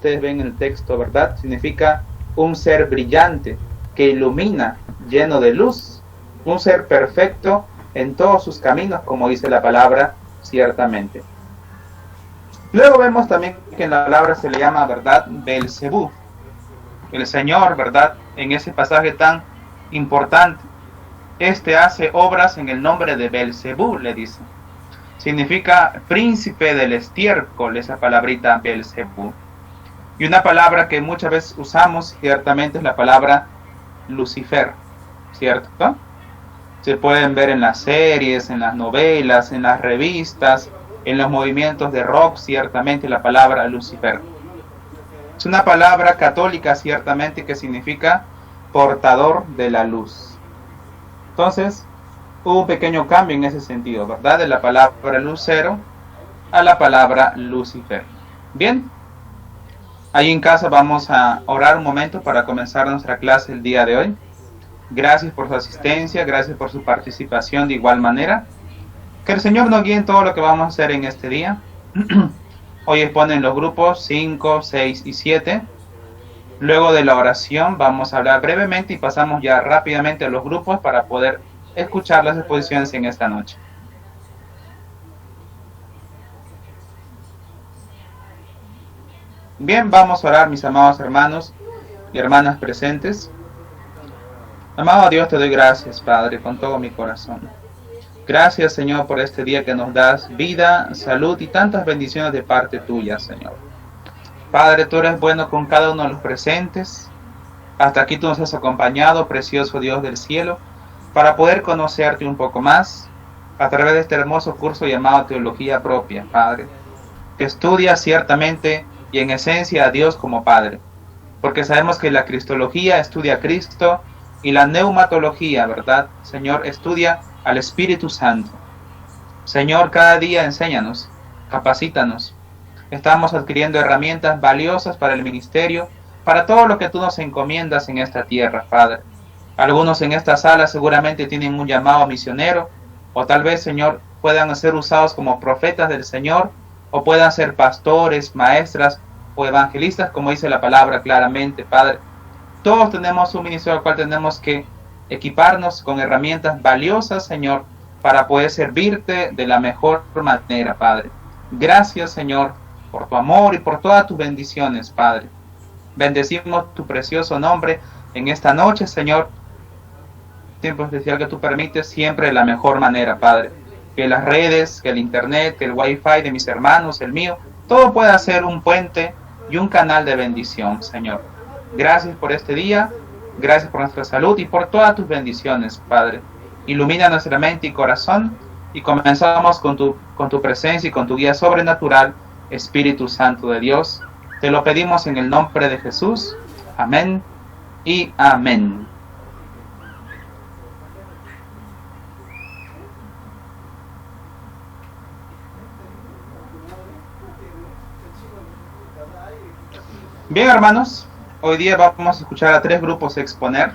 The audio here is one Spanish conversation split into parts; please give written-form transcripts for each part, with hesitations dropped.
ustedes ven el texto, ¿verdad? Significa un ser brillante que ilumina, lleno de luz, un ser perfecto en todos sus caminos, como dice la palabra, ciertamente. Luego vemos también que en la palabra se le llama, ¿verdad?, Belcebú, el Señor, ¿verdad?, en ese pasaje tan importante. Este hace obras en el nombre de Belcebú, le dice. Significa príncipe del estiércol, esa palabrita Belcebú. Y una palabra que muchas veces usamos, ciertamente, es la palabra Lucifer, ¿cierto? Se pueden ver en las series, en las novelas, en las revistas, en los movimientos de rock, ciertamente, la palabra Lucifer. Es una palabra católica, ciertamente, que significa portador de la luz. Entonces, hubo un pequeño cambio en ese sentido, ¿verdad? De la palabra lucero a la palabra Lucifer. Bien, ahí en casa vamos a orar un momento para comenzar nuestra clase el día de hoy. Gracias por su asistencia, gracias por su participación de igual manera. Que el Señor nos guíe en todo lo que vamos a hacer en este día. Hoy exponen los grupos 5, 6 y 7. Luego de la oración vamos a hablar brevemente y pasamos ya rápidamente a los grupos para poder escuchar las exposiciones en esta noche. Bien, vamos a orar, mis amados hermanos y hermanas presentes. Amado Dios, te doy gracias, Padre, con todo mi corazón. Gracias, Señor, por este día que nos das vida, salud y tantas bendiciones de parte tuya, Señor. Padre, tú eres bueno con cada uno de los presentes. Hasta aquí tú nos has acompañado, precioso Dios del cielo, para poder conocerte un poco más a través de este hermoso curso llamado Teología Propia, Padre, que estudia ciertamente y en esencia a Dios como Padre, porque sabemos que la cristología estudia a Cristo y la neumatología, ¿verdad? Señor, estudia al Espíritu Santo. Señor, cada día enséñanos, capacítanos. Estamos adquiriendo herramientas valiosas para el ministerio, para todo lo que tú nos encomiendas en esta tierra, Padre. Algunos en esta sala seguramente tienen un llamado misionero, o tal vez, Señor, puedan ser usados como profetas del Señor, o puedan ser pastores, maestras o evangelistas, como dice la palabra claramente, Padre. Todos tenemos un ministerio al cual tenemos que equiparnos con herramientas valiosas, Señor, para poder servirte de la mejor manera, Padre. Gracias, Señor, por tu amor y por todas tus bendiciones, Padre. Bendecimos tu precioso nombre en esta noche, Señor. Tiempo especial que tú permites siempre de la mejor manera, Padre. Que las redes, que el internet, que el wifi de mis hermanos, el mío, todo pueda ser un puente y un canal de bendición, Señor. Gracias por este día, gracias por nuestra salud y por todas tus bendiciones, Padre. Ilumina nuestra mente y corazón y comenzamos con tu presencia y con tu guía sobrenatural, Espíritu Santo de Dios. Te lo pedimos en el nombre de Jesús. Amén y amén. Bien, hermanos, hoy día vamos a escuchar a tres grupos exponer.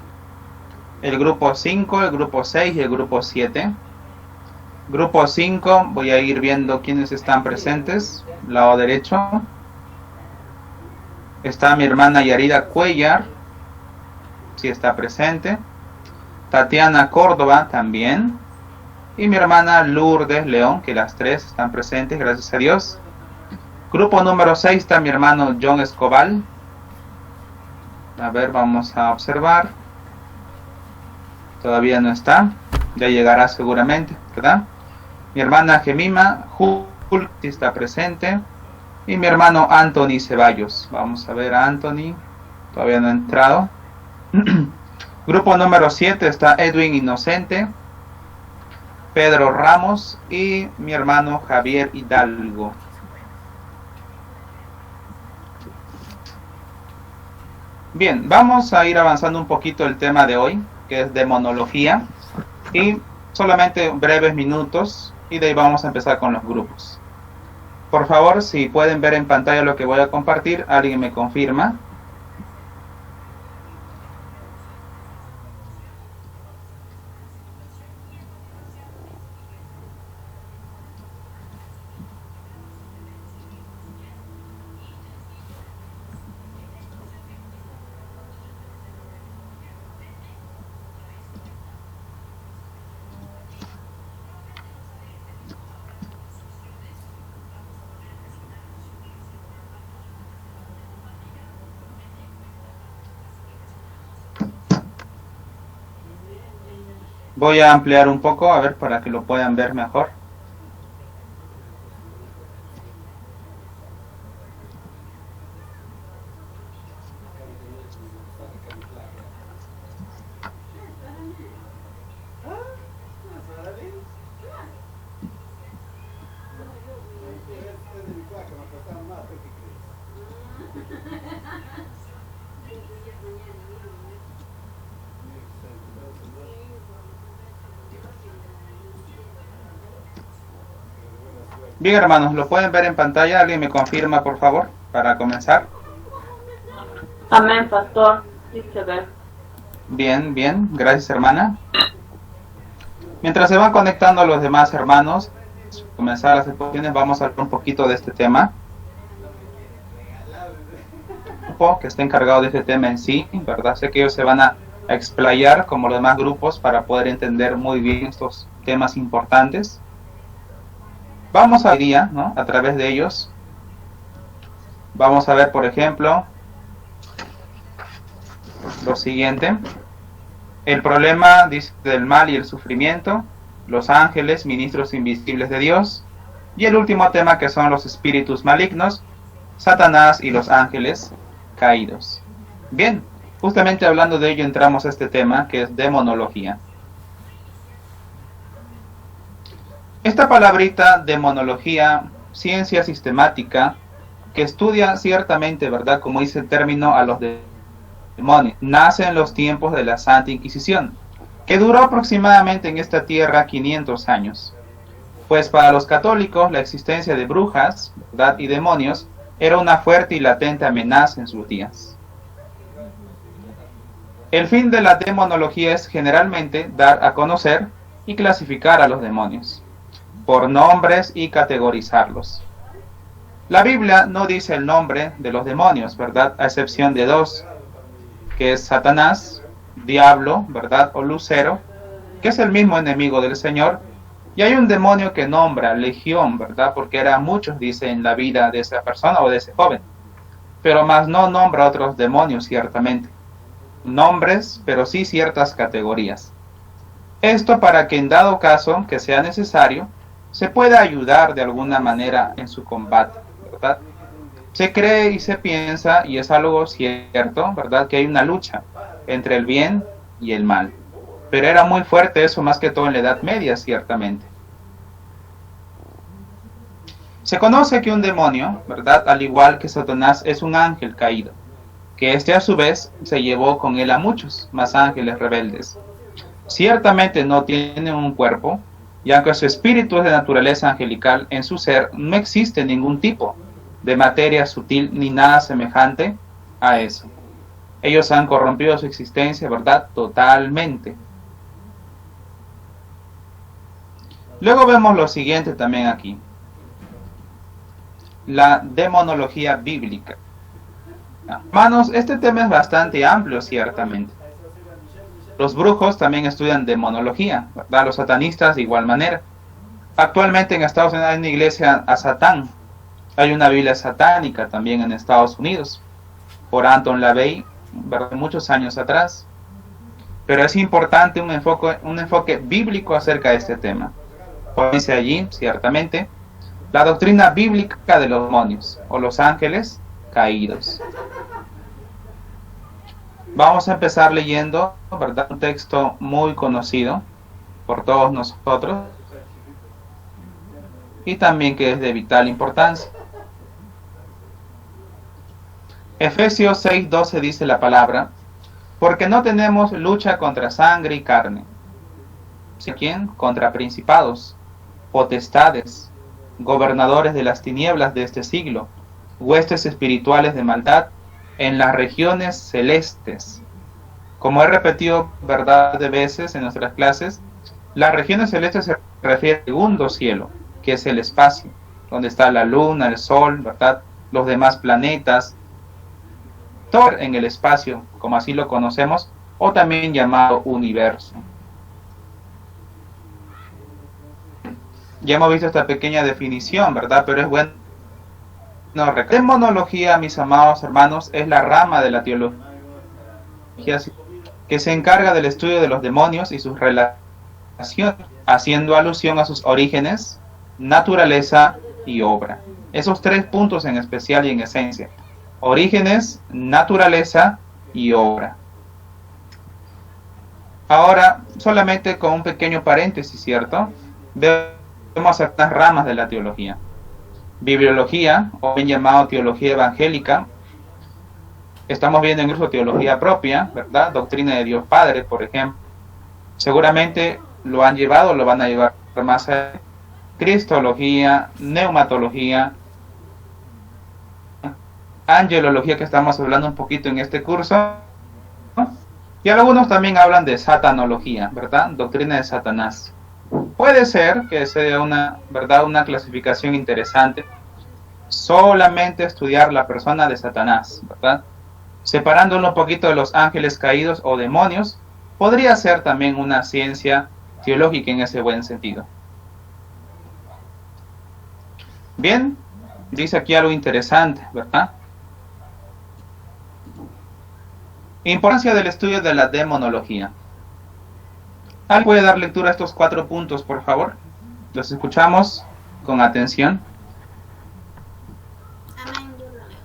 El grupo 5, el grupo 6 y el grupo 7. Grupo 5, voy a ir viendo quiénes están presentes. Lado derecho está mi hermana Yarida Cuellar, si está presente. Tatiana Córdoba también. Y mi hermana Lourdes León, que las tres están presentes, gracias a Dios. Grupo número 6 está mi hermano John Escobar. A ver, vamos a observar. Todavía no está. Ya llegará seguramente, ¿verdad? Mi hermana Gemima Hulk está presente. Y mi hermano Anthony Ceballos. Vamos a ver a Anthony. Todavía no ha entrado. Grupo número 7 está Edwin Inocente, Pedro Ramos y mi hermano Javier Hidalgo. Bien, vamos a ir avanzando un poquito el tema de hoy, que es demonología, y solamente breves minutos, y de ahí vamos a empezar con los grupos. Por favor, si pueden ver en pantalla lo que voy a compartir, alguien me confirma. Voy a ampliar un poco, a ver, para que lo puedan ver mejor. Bien, hermanos, ¿lo pueden ver en pantalla? ¿Alguien me confirma, por favor, para comenzar? Amén, pastor. Sí se ve. Bien, bien. Gracias, hermana. Mientras se van conectando los demás hermanos, comenzar las exposiciones, vamos a hablar un poquito de este tema. Que está encargado de este tema en sí, ¿verdad? Sé que ellos se van a explayar como los demás grupos para poder entender muy bien estos temas importantes. Vamos a ver, ¿no? A través de ellos. Vamos a ver, por ejemplo, lo siguiente. El problema, dice, del mal y el sufrimiento, los ángeles, ministros invisibles de Dios, y el último tema, que son los espíritus malignos, Satanás y los ángeles caídos. Bien, justamente hablando de ello entramos a este tema, que es demonología. Esta palabrita, demonología, ciencia sistemática, que estudia ciertamente, ¿verdad?, como dice el término, a los demonios, nace en los tiempos de la Santa Inquisición, que duró aproximadamente en esta tierra 500 años. Pues para los católicos la existencia de brujas, ¿verdad?, y demonios era una fuerte y latente amenaza en sus días. El fin de la demonología es generalmente dar a conocer y clasificar a los demonios por nombres y categorizarlos. La Biblia no dice el nombre de los demonios, ¿verdad?, a excepción de dos, que es Satanás, diablo, ¿verdad?, o lucero, que es el mismo enemigo del Señor. Y hay un demonio que nombra legión, ¿verdad?, porque eran muchos, dice, en la vida de esa persona o de ese joven. Pero más no nombra otros demonios, ciertamente. Nombres, pero sí ciertas categorías. Esto para que en dado caso que sea necesario, se pueda ayudar de alguna manera en su combate, ¿verdad? Se cree y se piensa, y es algo cierto, ¿verdad?, que hay una lucha entre el bien y el mal. Pero era muy fuerte eso, más que todo en la Edad Media, ciertamente. Se conoce que un demonio, ¿verdad?, al igual que Satanás, es un ángel caído, que este a su vez se llevó con él a muchos más ángeles rebeldes. Ciertamente no tiene un cuerpo, y aunque su espíritu es de naturaleza angelical, en su ser no existe ningún tipo de materia sutil ni nada semejante a eso. Ellos han corrompido su existencia, ¿verdad?, totalmente. Luego vemos lo siguiente también aquí. La demonología bíblica. Hermanos, este tema es bastante amplio, ciertamente. Los brujos también estudian demonología, ¿verdad?, los satanistas de igual manera. Actualmente en Estados Unidos hay una iglesia a Satán. Hay una Biblia satánica también en Estados Unidos, por Anton LaVey, ¿verdad?, muchos años atrás. Pero es importante un enfoque bíblico acerca de este tema. Dice allí, ciertamente, la doctrina bíblica de los demonios, o los ángeles caídos. Vamos a empezar leyendo, ¿verdad?, un texto muy conocido por todos nosotros, y también que es de vital importancia. Efesios 6:12 dice la palabra: porque no tenemos lucha contra sangre y carne. ¿Sí? ¿Quién? Contra principados, potestades, gobernadores de las tinieblas de este siglo, huestes espirituales de maldad en las regiones celestes. Como he repetido verdad de veces en nuestras clases, las regiones celestes se refiere al segundo cielo, que es el espacio, donde está la luna, el sol, ¿verdad?, los demás planetas, todo en el espacio, como así lo conocemos, o también llamado universo. Ya hemos visto esta pequeña definición, ¿verdad?, pero es bueno. La demonología, mis amados hermanos, es la rama de la teología que se encarga del estudio de los demonios y sus relaciones haciendo alusión a sus orígenes, naturaleza y obra. Esos tres puntos en especial y en esencia: orígenes, naturaleza y obra. Ahora, solamente con un pequeño paréntesis, ¿cierto? Vemos algunas ramas de la teología. Bibliología, o bien llamado teología evangélica. Estamos viendo incluso teología propia, ¿verdad? Doctrina de Dios Padre, por ejemplo. Seguramente lo han llevado, lo van a llevar más a cristología, neumatología, angelología, que estamos hablando un poquito en este curso. Y algunos también hablan de satanología, ¿verdad? Doctrina de Satanás. Puede ser que sea una, ¿verdad?, una clasificación interesante. Solamente estudiar la persona de Satanás, ¿verdad? Separándolo un poquito de los ángeles caídos o demonios, podría ser también una ciencia teológica en ese buen sentido. Bien, dice aquí algo interesante, ¿verdad? Importancia del estudio de la demonología. ¿Alguien puede dar lectura a estos 4 puntos, por favor? Los escuchamos con atención. Amén, yo lo leo.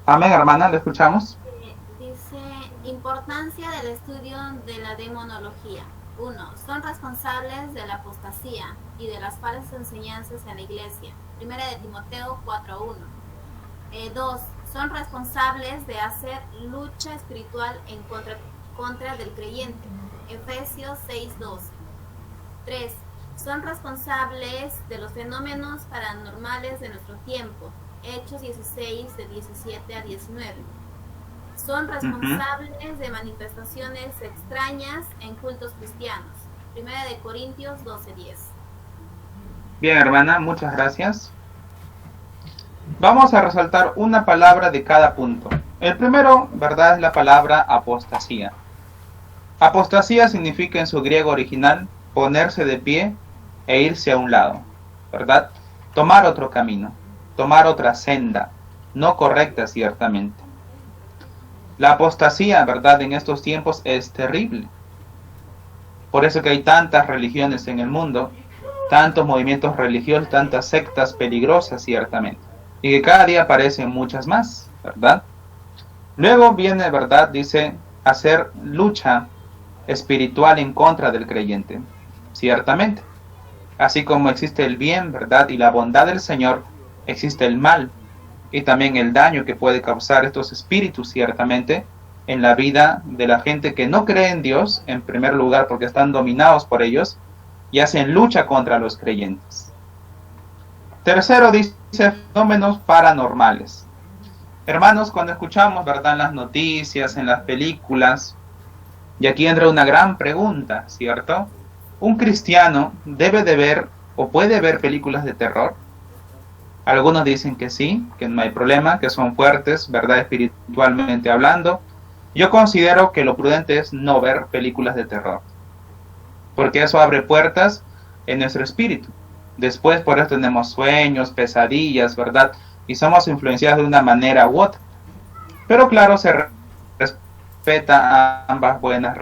Amén, hermana, ¿le escuchamos? Dice, importancia del estudio de la demonología. 1. Son responsables de la apostasía y de las falsas enseñanzas en la iglesia. 1 de Timoteo 4:1. 2. Son responsables de hacer lucha espiritual en contra del creyente. Efesios 6:2. 3. Son responsables de los fenómenos paranormales de nuestro tiempo. Hechos 16, de 17 a 19. Son responsables de manifestaciones extrañas en cultos cristianos. 1 de Corintios 12:10. Bien, hermana, muchas gracias. Vamos a resaltar una palabra de cada punto. El primero, ¿verdad?, es la palabra apostasía. Apostasía significa en su griego original ponerse de pie e irse a un lado, ¿verdad? Tomar otro camino, tomar otra senda, no correcta ciertamente. La apostasía, ¿verdad?, en estos tiempos es terrible. Por eso que hay tantas religiones en el mundo, tantos movimientos religiosos, tantas sectas peligrosas ciertamente. Y que cada día aparecen muchas más, ¿verdad? Luego viene, ¿verdad?, dice, hacer lucha espiritual en contra del creyente, ciertamente. Así como existe el bien, ¿verdad?, y la bondad del Señor, existe el mal y también el daño que puede causar estos espíritus, ciertamente, en la vida de la gente que no cree en Dios, en primer lugar, porque están dominados por ellos y hacen lucha contra los creyentes. Tercero, dice fenómenos paranormales. Hermanos, cuando escuchamos, ¿verdad?, en las noticias, en las películas, y aquí entra una gran pregunta, ¿cierto? ¿Un cristiano debe de ver o puede ver películas de terror? Algunos dicen que sí, que no hay problema, que son fuertes, ¿verdad?, espiritualmente hablando. Yo considero que lo prudente es no ver películas de terror, porque eso abre puertas en nuestro espíritu. Después por eso tenemos sueños, pesadillas, ¿verdad? Y somos influenciados de una manera u otra. Pero claro, se respeta ambas buenas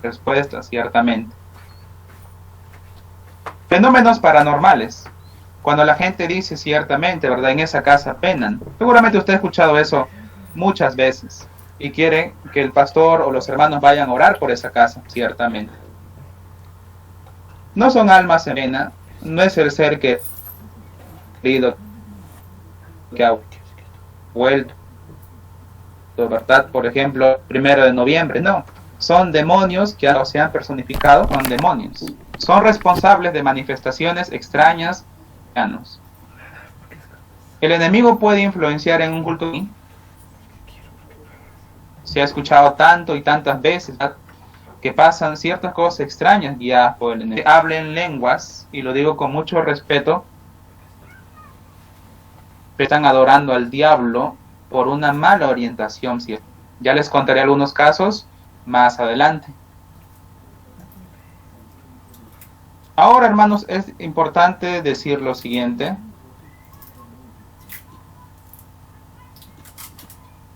respuestas, ciertamente. Fenómenos paranormales. Cuando la gente dice ciertamente, ¿verdad?, en esa casa penan. Seguramente usted ha escuchado eso muchas veces. Y quiere que el pastor o los hermanos vayan a orar por esa casa, ciertamente. No son almas en pena. No es el ser que ha vuelto, ¿verdad? Por ejemplo, 1 de noviembre, no. Son demonios que se han personificado, son demonios. Son responsables de manifestaciones extrañas. El enemigo puede influenciar en un culto. Se ha escuchado tanto y tantas veces, ¿verdad?, que pasan ciertas cosas extrañas guiadas por el enemigo. Hablen lenguas, y lo digo con mucho respeto, están adorando al diablo por una mala orientación, ¿cierto? Ya les contaré algunos casos más adelante. Ahora, hermanos, es importante decir lo siguiente.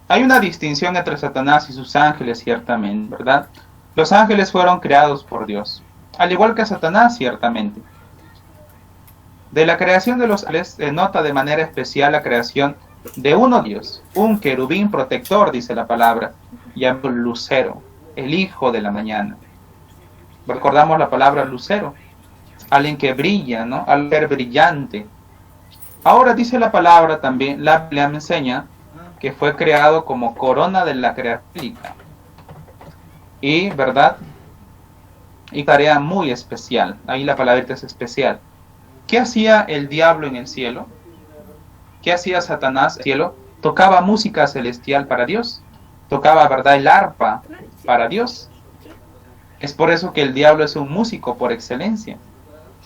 Hay una distinción entre Satanás y sus ángeles, ciertamente, ¿verdad? Los ángeles fueron creados por Dios, al igual que Satanás, ciertamente. De la creación de los ángeles se nota de manera especial la creación de uno de Dios, un querubín protector, dice la palabra, llamado Lucero, el hijo de la mañana. Recordamos la palabra lucero, alguien que brilla, ¿no? Al ser brillante. Ahora dice la palabra también, la Biblia me enseña que fue creado como corona de la creación. Y, ¿verdad? Y tarea muy especial. Ahí la palabrita es especial. ¿Qué hacía el diablo en el cielo? ¿Qué hacía Satanás en el cielo? Tocaba música celestial para Dios. Tocaba, ¿verdad?, el arpa para Dios. Es por eso que el diablo es un músico por excelencia.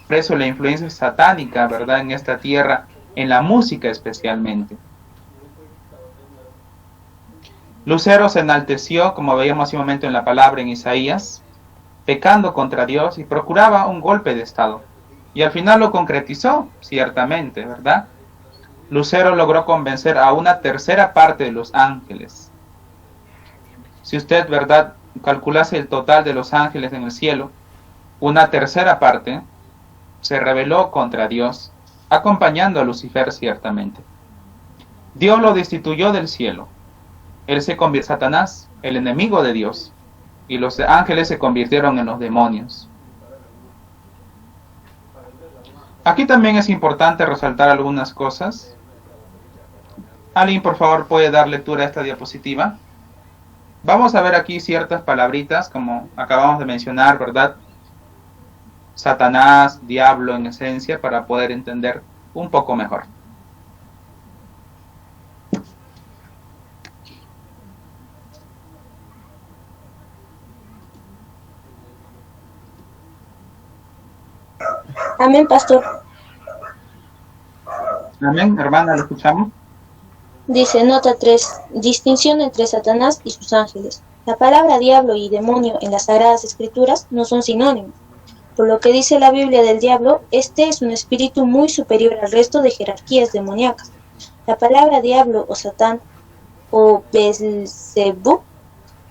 Por eso la influencia satánica, ¿verdad?, en esta tierra, en la música especialmente. Lucero se enalteció, como veíamos hace un momento en la palabra en Isaías, pecando contra Dios y procuraba un golpe de estado. Y al final lo concretizó, ciertamente, ¿verdad? Lucero logró convencer a una tercera parte de los ángeles. Si usted, ¿verdad?, calculase el total de los ángeles en el cielo, una tercera parte se rebeló contra Dios, acompañando a Lucifer ciertamente. Dios lo destituyó del cielo. Él se convirtió en Satanás, el enemigo de Dios, y los ángeles se convirtieron en los demonios. Aquí también es importante resaltar algunas cosas. ¿Alguien, por favor, puede dar lectura a esta diapositiva? Vamos a ver aquí ciertas palabritas, como acabamos de mencionar, ¿verdad? Satanás, diablo en esencia, para poder entender un poco mejor. Amén, pastor. Amén, hermana, ¿lo escuchamos? Dice, nota 3, distinción entre Satanás y sus ángeles. La palabra diablo y demonio en las Sagradas Escrituras no son sinónimos. Por lo que dice la Biblia del diablo, este es un espíritu muy superior al resto de jerarquías demoníacas. La palabra diablo o Satán o Belzebú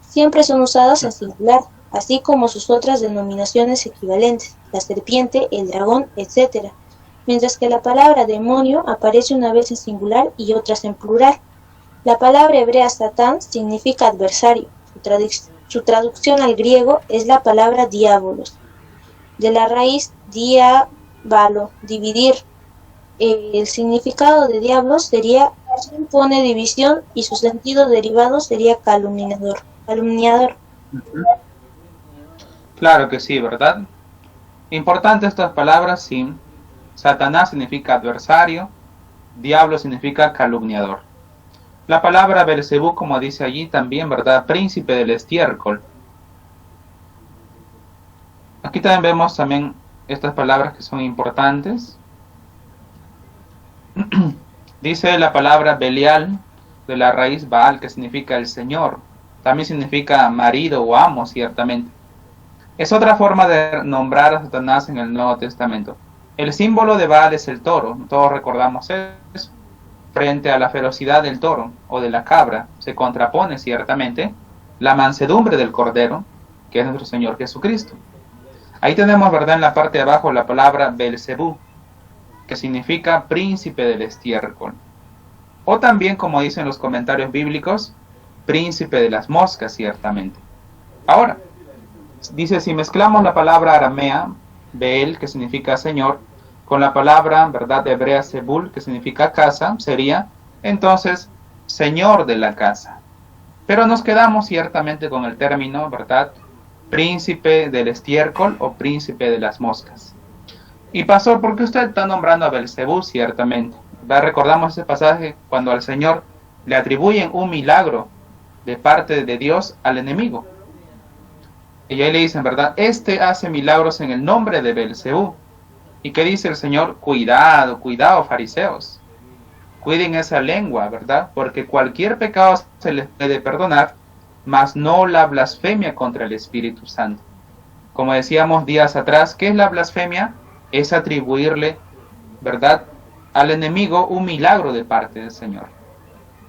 siempre son usadas en singular, así como sus otras denominaciones equivalentes, la serpiente, el dragón, etc., mientras que la palabra demonio aparece una vez en singular y otras en plural. La palabra hebrea Satán significa adversario. Su traducción al griego es la palabra diabolos, de la raíz diabalo, dividir. El significado de diablos sería quien pone división y su sentido derivado sería calumniador. Claro que sí, ¿verdad? Importante estas palabras, sí. Satanás significa adversario, diablo significa calumniador. La palabra Belzebú, como dice allí también, ¿verdad?, príncipe del estiércol. Aquí también vemos también estas palabras que son importantes. Dice la palabra Belial, de la raíz Baal, que significa el Señor. También significa marido o amo, ciertamente. Es otra forma de nombrar a Satanás en el Nuevo Testamento. El símbolo de Baal es el toro, todos recordamos eso. Frente a la ferocidad del toro o de la cabra se contrapone ciertamente la mansedumbre del cordero, que es nuestro Señor Jesucristo. Ahí tenemos, ¿verdad?, en la parte de abajo la palabra Belzebú, que significa príncipe del estiércol. O también, como dicen los comentarios bíblicos, príncipe de las moscas, ciertamente. Ahora, dice, si mezclamos la palabra aramea, Beel, que significa Señor, con la palabra, ¿verdad?, hebrea Sebul, que significa casa, sería, entonces, Señor de la casa. Pero nos quedamos ciertamente con el término, ¿verdad?, príncipe del estiércol o príncipe de las moscas. Y pastor, ¿por qué usted está nombrando a Belzebú? Ciertamente. Recordamos ese pasaje cuando al Señor le atribuyen un milagro de parte de Dios al enemigo. Y ahí le dicen, ¿verdad?, este hace milagros en el nombre de Belzebú. ¿Y qué dice el Señor? Cuidado, cuidado, fariseos. Cuiden esa lengua, ¿verdad? Porque cualquier pecado se les puede perdonar, mas no la blasfemia contra el Espíritu Santo. Como decíamos días atrás, ¿qué es la blasfemia? Es atribuirle, ¿verdad?, al enemigo un milagro de parte del Señor.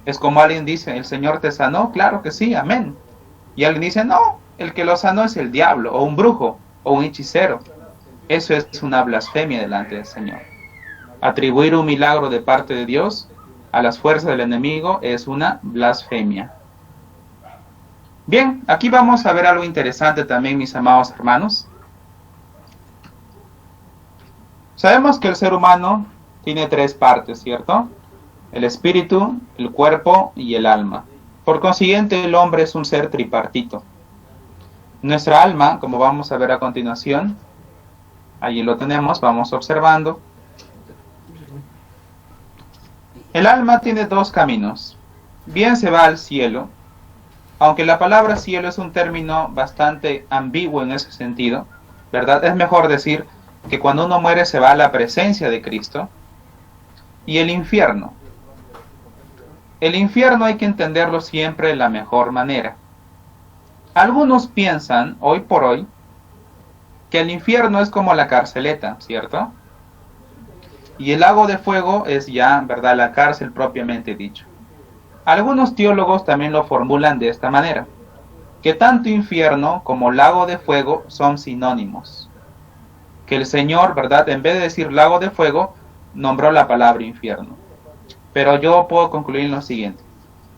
Es como alguien dice, ¿el Señor te sanó? Claro que sí, amén. Y alguien dice, no, el que lo sanó es el diablo, o un brujo, o un hechicero. Eso es una blasfemia delante del Señor. Atribuir un milagro de parte de Dios a las fuerzas del enemigo es una blasfemia. Bien, aquí vamos a ver algo interesante también, mis amados hermanos. Sabemos que el ser humano tiene tres partes, ¿cierto? El espíritu, el cuerpo y el alma. Por consiguiente, el hombre es un ser tripartito. Nuestra alma, como vamos a ver a continuación, allí lo tenemos, vamos observando. El alma tiene dos caminos. Bien se va al cielo, aunque la palabra cielo es un término bastante ambiguo en ese sentido, ¿verdad? Es mejor decir que cuando uno muere se va a la presencia de Cristo. Y el infierno. El infierno hay que entenderlo siempre de la mejor manera. Algunos piensan, hoy por hoy, que el infierno es como la carceleta, ¿cierto? Y el lago de fuego es ya, ¿verdad?, la cárcel propiamente dicho. Algunos teólogos también lo formulan de esta manera, que tanto infierno como lago de fuego son sinónimos. Que el Señor, ¿verdad?, en vez de decir lago de fuego, nombró la palabra infierno. Pero yo puedo concluir en lo siguiente,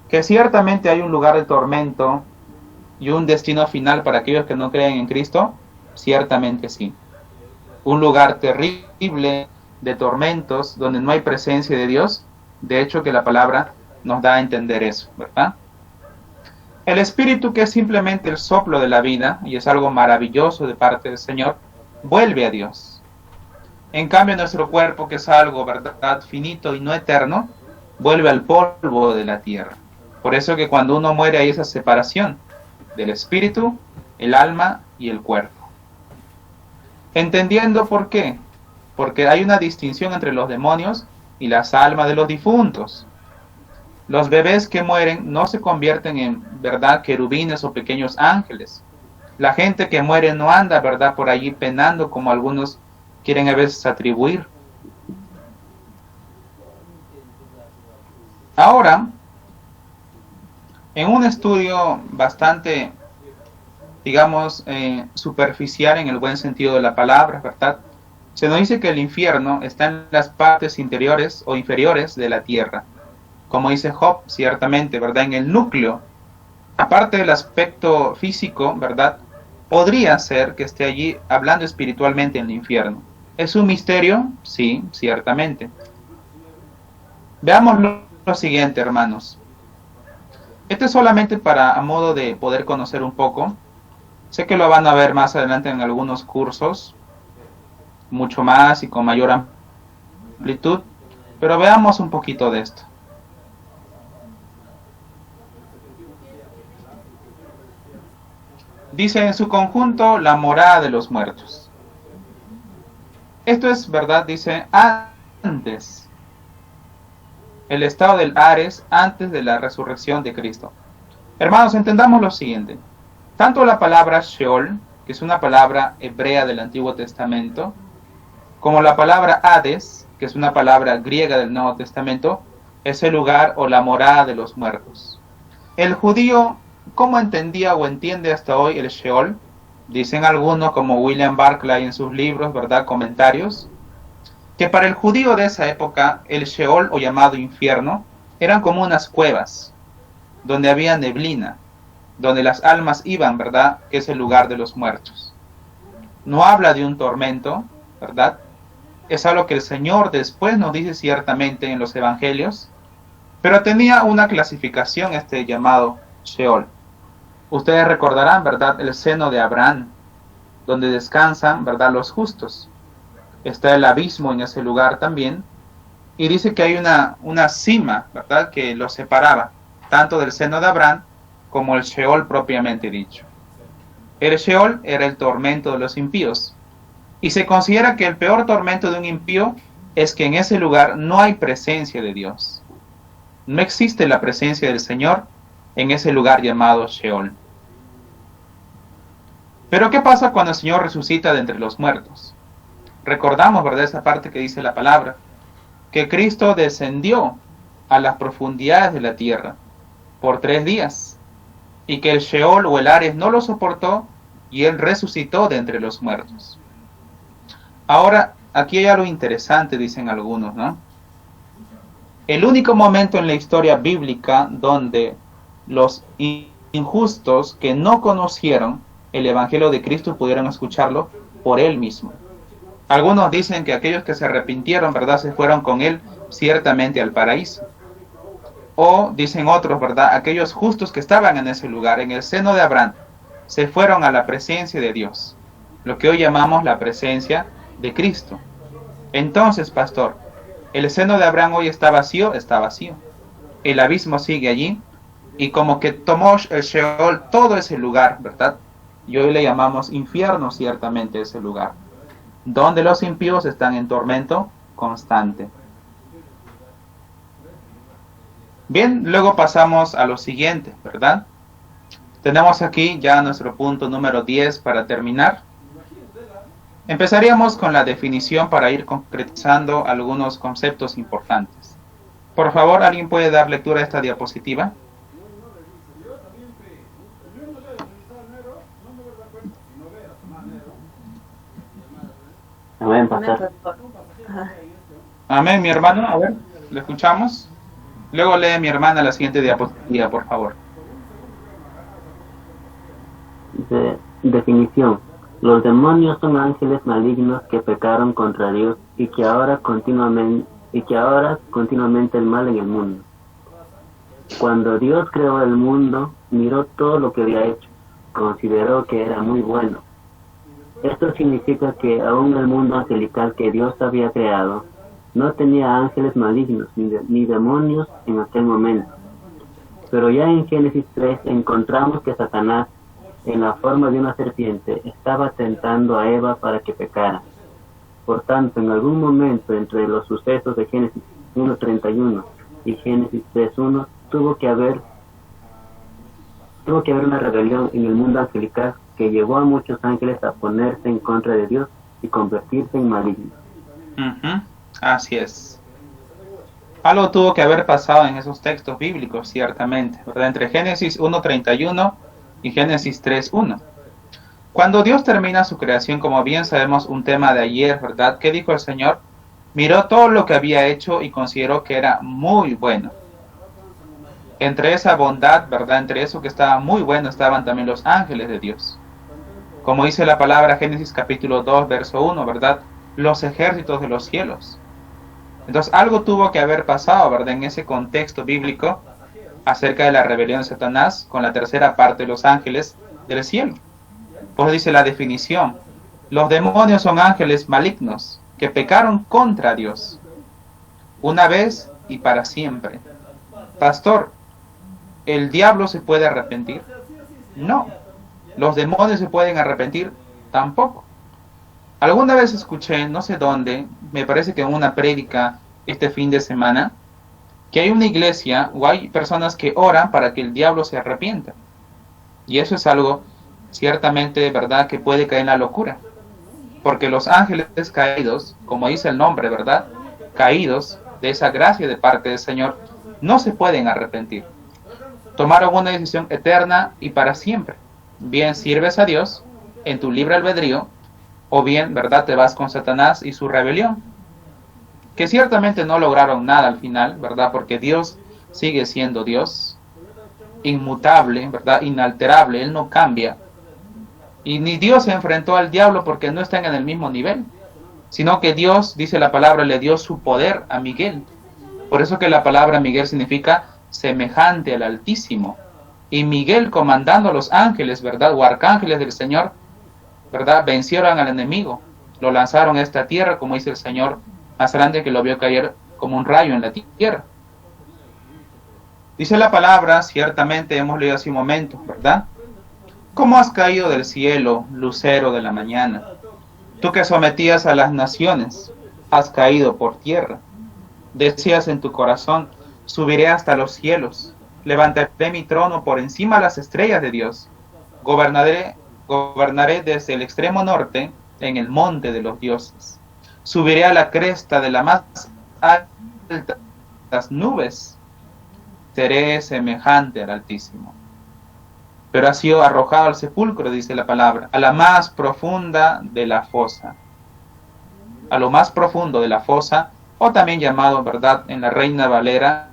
que ciertamente hay un lugar de tormento y un destino final para aquellos que no creen en Cristo, ciertamente sí. Un lugar terrible de tormentos donde no hay presencia de Dios, de hecho que la palabra nos da a entender eso, ¿verdad? El espíritu, que es simplemente el soplo de la vida y es algo maravilloso de parte del Señor, vuelve a Dios. En cambio, nuestro cuerpo, que es algo, ¿verdad?, finito y no eterno, vuelve al polvo de la tierra. Por eso que cuando uno muere hay esa separación del espíritu, el alma y el cuerpo. Entendiendo por qué. Porque hay una distinción entre los demonios y las almas de los difuntos. Los bebés que mueren no se convierten en, ¿verdad?, querubines o pequeños ángeles. La gente que muere no anda, ¿verdad?, por allí penando como algunos quieren a veces atribuir. Ahora, en un estudio bastante, digamos, superficial en el buen sentido de la palabra, ¿verdad?, se nos dice que el infierno está en las partes interiores o inferiores de la tierra. Como dice Job, ciertamente, ¿verdad?, en el núcleo, aparte del aspecto físico, ¿verdad?, podría ser que esté allí hablando espiritualmente en el infierno. ¿Es un misterio? Sí, ciertamente. Veamos lo siguiente, hermanos. Esto es solamente a modo de poder conocer un poco. Sé que lo van a ver más adelante en algunos cursos, mucho más y con mayor amplitud, pero veamos un poquito de esto. Dice en su conjunto la morada de los muertos. Esto es verdad, dice antes. El estado del Ares antes de la resurrección de Cristo. Hermanos, entendamos lo siguiente. Tanto la palabra Sheol, que es una palabra hebrea del Antiguo Testamento, como la palabra Hades, que es una palabra griega del Nuevo Testamento, es el lugar o la morada de los muertos. El judío, ¿cómo entendía o entiende hasta hoy el Sheol? Dicen algunos, como William Barclay en sus libros, ¿verdad?, comentarios, que para el judío de esa época, el Sheol, o llamado infierno, eran como unas cuevas, donde había neblina, donde las almas iban, ¿verdad?, que es el lugar de los muertos. No habla de un tormento, ¿verdad? Es algo que el Señor después nos dice ciertamente en los evangelios, pero tenía una clasificación este llamado Sheol. Ustedes recordarán, ¿verdad?, el seno de Abraham, donde descansan, ¿verdad?, los justos. Está el abismo en ese lugar también, y dice que hay una cima, ¿verdad?, que los separaba, tanto del seno de Abraham como el Sheol propiamente dicho. El Sheol era el tormento de los impíos, y se considera que el peor tormento de un impío es que en ese lugar no hay presencia de Dios. No existe la presencia del Señor en ese lugar llamado Sheol. Pero ¿qué pasa cuando el Señor resucita de entre los muertos? Recordamos, ¿verdad?, esa parte que dice la palabra, que Cristo descendió a las profundidades de la tierra por 3 días, y que el Sheol o el Ares no lo soportó, y él resucitó de entre los muertos. Ahora, aquí hay algo interesante, dicen algunos, ¿no? El único momento en la historia bíblica donde los injustos que no conocieron el Evangelio de Cristo pudieron escucharlo por él mismo. Algunos dicen que aquellos que se arrepintieron, ¿verdad?, se fueron con él ciertamente al paraíso. O dicen otros, ¿verdad?, aquellos justos que estaban en ese lugar, en el seno de Abraham, se fueron a la presencia de Dios, lo que hoy llamamos la presencia de Cristo. Entonces, pastor, el seno de Abraham hoy está vacío, el abismo sigue allí, y como que tomó el Sheol todo ese lugar, ¿verdad? Y hoy le llamamos infierno ciertamente ese lugar, donde los impíos están en tormento constante. Bien, luego pasamos a lo siguiente, ¿verdad? Tenemos aquí ya nuestro punto número 10 para terminar. Empezaríamos con la definición para ir concretizando algunos conceptos importantes. Por favor, ¿alguien puede dar lectura a esta diapositiva? Amén, pastor. Amén, mi hermano. A ver, ¿lo escuchamos? Luego lee mi hermana la siguiente diapositiva, por favor. Definición. Los demonios son ángeles malignos que pecaron contra Dios y que ahora continuamente el mal en el mundo. Cuando Dios creó el mundo, miró todo lo que había hecho, consideró que era muy bueno. Esto significa que aún el mundo angelical que Dios había creado no tenía ángeles malignos ni demonios en aquel momento. Pero ya en Génesis 3 encontramos que Satanás, en la forma de una serpiente, estaba tentando a Eva para que pecara. Por tanto, en algún momento entre los sucesos de Génesis 1:31 y Génesis 3:1 tuvo que haber una rebelión en el mundo angelical que llevó a muchos ángeles a ponerse en contra de Dios y convertirse en malignos. Así es. Algo tuvo que haber pasado en esos textos bíblicos, ciertamente, ¿verdad? Entre Génesis 1:31 y Génesis 3:1. Cuando Dios termina su creación, como bien sabemos, un tema de ayer, ¿verdad? ¿Qué dijo el Señor? Miró todo lo que había hecho y consideró que era muy bueno. Entre esa bondad, ¿verdad?, entre eso que estaba muy bueno, estaban también los ángeles de Dios. Como dice la palabra Génesis capítulo 2, verso 1, ¿verdad? Los ejércitos de los cielos. Entonces algo tuvo que haber pasado, ¿verdad?, en ese contexto bíblico acerca de la rebelión de Satanás con la tercera parte de los ángeles del cielo. Pues dice la definición: los demonios son ángeles malignos que pecaron contra Dios una vez y para siempre. Pastor, ¿el diablo se puede arrepentir? No. ¿Los demonios se pueden arrepentir? Tampoco. Alguna vez escuché, no sé dónde, me parece que en una prédica este fin de semana, que hay una iglesia o hay personas que oran para que el diablo se arrepienta. Y eso es algo ciertamente de verdad que puede caer en la locura. Porque los ángeles caídos, como dice el nombre, ¿verdad?, caídos de esa gracia de parte del Señor, no se pueden arrepentir. Tomaron una decisión eterna y para siempre. Bien sirves a Dios en tu libre albedrío, o bien, ¿verdad?, te vas con Satanás y su rebelión, que ciertamente no lograron nada al final, ¿verdad?, porque Dios sigue siendo Dios, inmutable, ¿verdad?, inalterable, Él no cambia. Y ni Dios se enfrentó al diablo porque no están en el mismo nivel, sino que Dios, dice la palabra, le dio su poder a Miguel. Por eso que la palabra Miguel significa semejante al Altísimo. Y Miguel, comandando a los ángeles, ¿verdad?, o arcángeles del Señor, ¿verdad?, vencieron al enemigo, lo lanzaron a esta tierra, como dice el Señor, más grande que lo vio caer como un rayo en la tierra. Dice la palabra, ciertamente hemos leído hace un momento, ¿verdad? ¿Cómo has caído del cielo, lucero de la mañana? Tú que sometías a las naciones, has caído por tierra. Decías en tu corazón: subiré hasta los cielos, levantaré mi trono por encima de las estrellas de Dios, gobernaré desde el extremo norte en el monte de los dioses, subiré a la cresta de la más altas nubes, seré semejante al Altísimo. Pero ha sido arrojado al sepulcro, dice la palabra, a la más profunda de la fosa. A lo más profundo de la fosa, o también llamado, ¿verdad?, en la Reina Valera,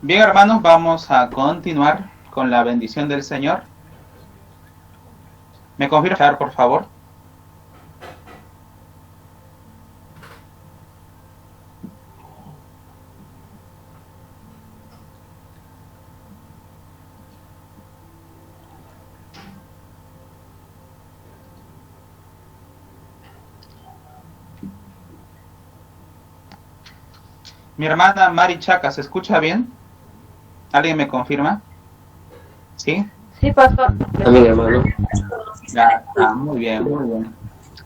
bien, hermanos, vamos a continuar con la bendición del Señor. ¿Me confirma, por favor? Mi hermana Mari Chaca, ¿se escucha bien? ¿Alguien me confirma? ¿Sí? Sí, pastor. Amén, hermano. Ya, está muy bien.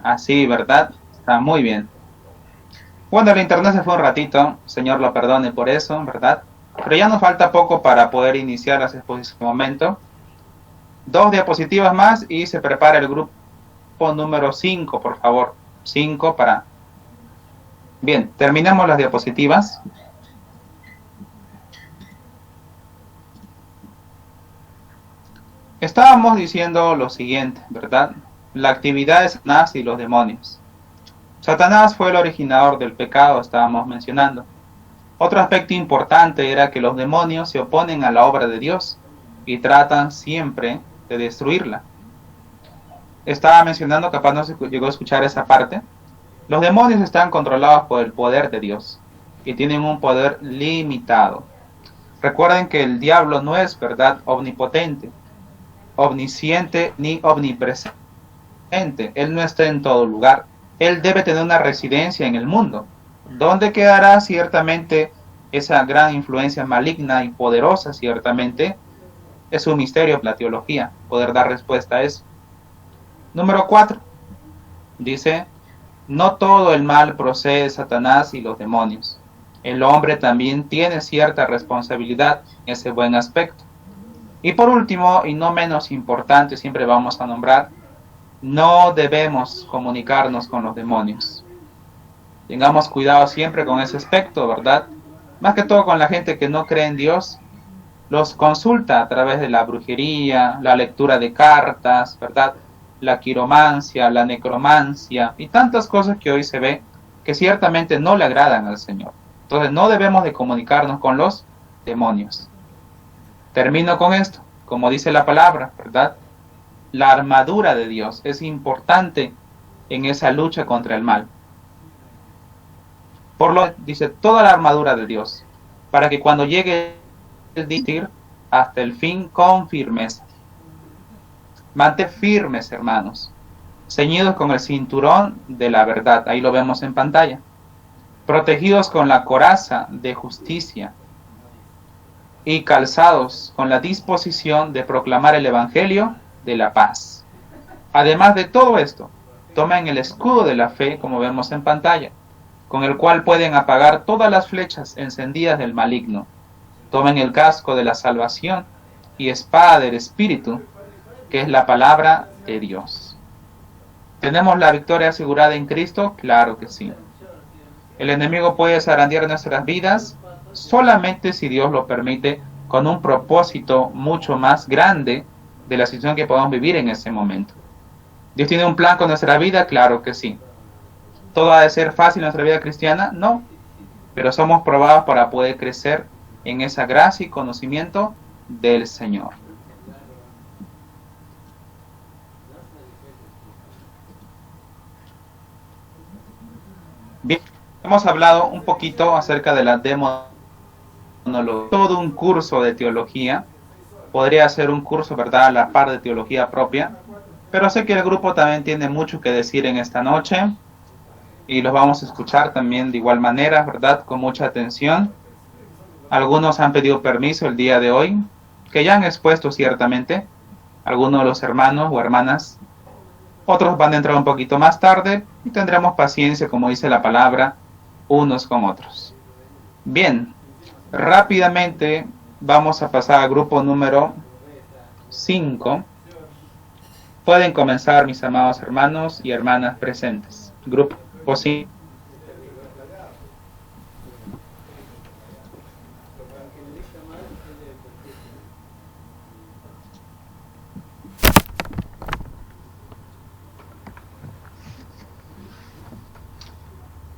Así, ¿verdad? Está muy bien. Bueno, el internet se fue un ratito, Señor lo perdone por eso, ¿verdad? Pero ya nos falta poco para poder iniciar las exposiciones de momento. 2 diapositivas más y se prepara el grupo número 5, por favor. 5 para... Bien, terminamos las diapositivas. Estábamos diciendo lo siguiente, ¿verdad? La actividad de Satanás y los demonios. Satanás fue el originador del pecado, estábamos mencionando. Otro aspecto importante era que los demonios se oponen a la obra de Dios y tratan siempre de destruirla. Estaba mencionando, capaz no se llegó a escuchar esa parte. Los demonios están controlados por el poder de Dios y tienen un poder limitado. Recuerden que el diablo no es, ¿verdad?, omnipotente, omnisciente ni omnipresente. Él no está en todo lugar. Él debe tener una residencia en el mundo, donde quedará ciertamente esa gran influencia maligna y poderosa, ciertamente. Es un misterio la teología, poder dar respuesta a eso. Número 4. Dice, no todo el mal procede de Satanás y los demonios. El hombre también tiene cierta responsabilidad en ese buen aspecto. Y por último, y no menos importante, siempre vamos a nombrar, no debemos comunicarnos con los demonios. Tengamos cuidado siempre con ese aspecto, ¿verdad? Más que todo con la gente que no cree en Dios, los consulta a través de la brujería, la lectura de cartas, ¿verdad?, la quiromancia, la necromancia y tantas cosas que hoy se ve que ciertamente no le agradan al Señor. Entonces no debemos de comunicarnos con los demonios. Termino con esto, como dice la palabra, ¿verdad? La armadura de Dios es importante en esa lucha contra el mal. Por lo que dice toda la armadura de Dios, para que cuando llegue el día hasta el fin con firmeza. Mantén firmes, hermanos, ceñidos con el cinturón de la verdad, ahí lo vemos en pantalla, protegidos con la coraza de justicia y calzados con la disposición de proclamar el evangelio de la paz. Además de todo esto, tomen el escudo de la fe, como vemos en pantalla, con el cual pueden apagar todas las flechas encendidas del maligno. Tomen el casco de la salvación y espada del Espíritu, que es la palabra de Dios. ¿Tenemos la victoria asegurada en Cristo? Claro que sí. El enemigo puede zarandear nuestras vidas solamente si Dios lo permite, con un propósito mucho más grande de la situación que podamos vivir en ese momento. ¿Dios tiene un plan con nuestra vida? Claro que sí. ¿Todo ha de ser fácil en nuestra vida cristiana? No. Pero somos probados para poder crecer en esa gracia y conocimiento del Señor. Bien, hemos hablado un poquito acerca de la demonología, todo un curso de teología. Podría ser un curso, ¿verdad?, a la par de teología propia, pero sé que el grupo también tiene mucho que decir en esta noche y los vamos a escuchar también de igual manera, ¿verdad?, con mucha atención. Algunos han pedido permiso el día de hoy, que ya han expuesto ciertamente, algunos de los hermanos o hermanas. Otros van a entrar un poquito más tarde y tendremos paciencia, como dice la palabra, unos con otros. Bien, rápidamente vamos a pasar al grupo número 5. Pueden comenzar, mis amados hermanos y hermanas presentes. Grupo 5.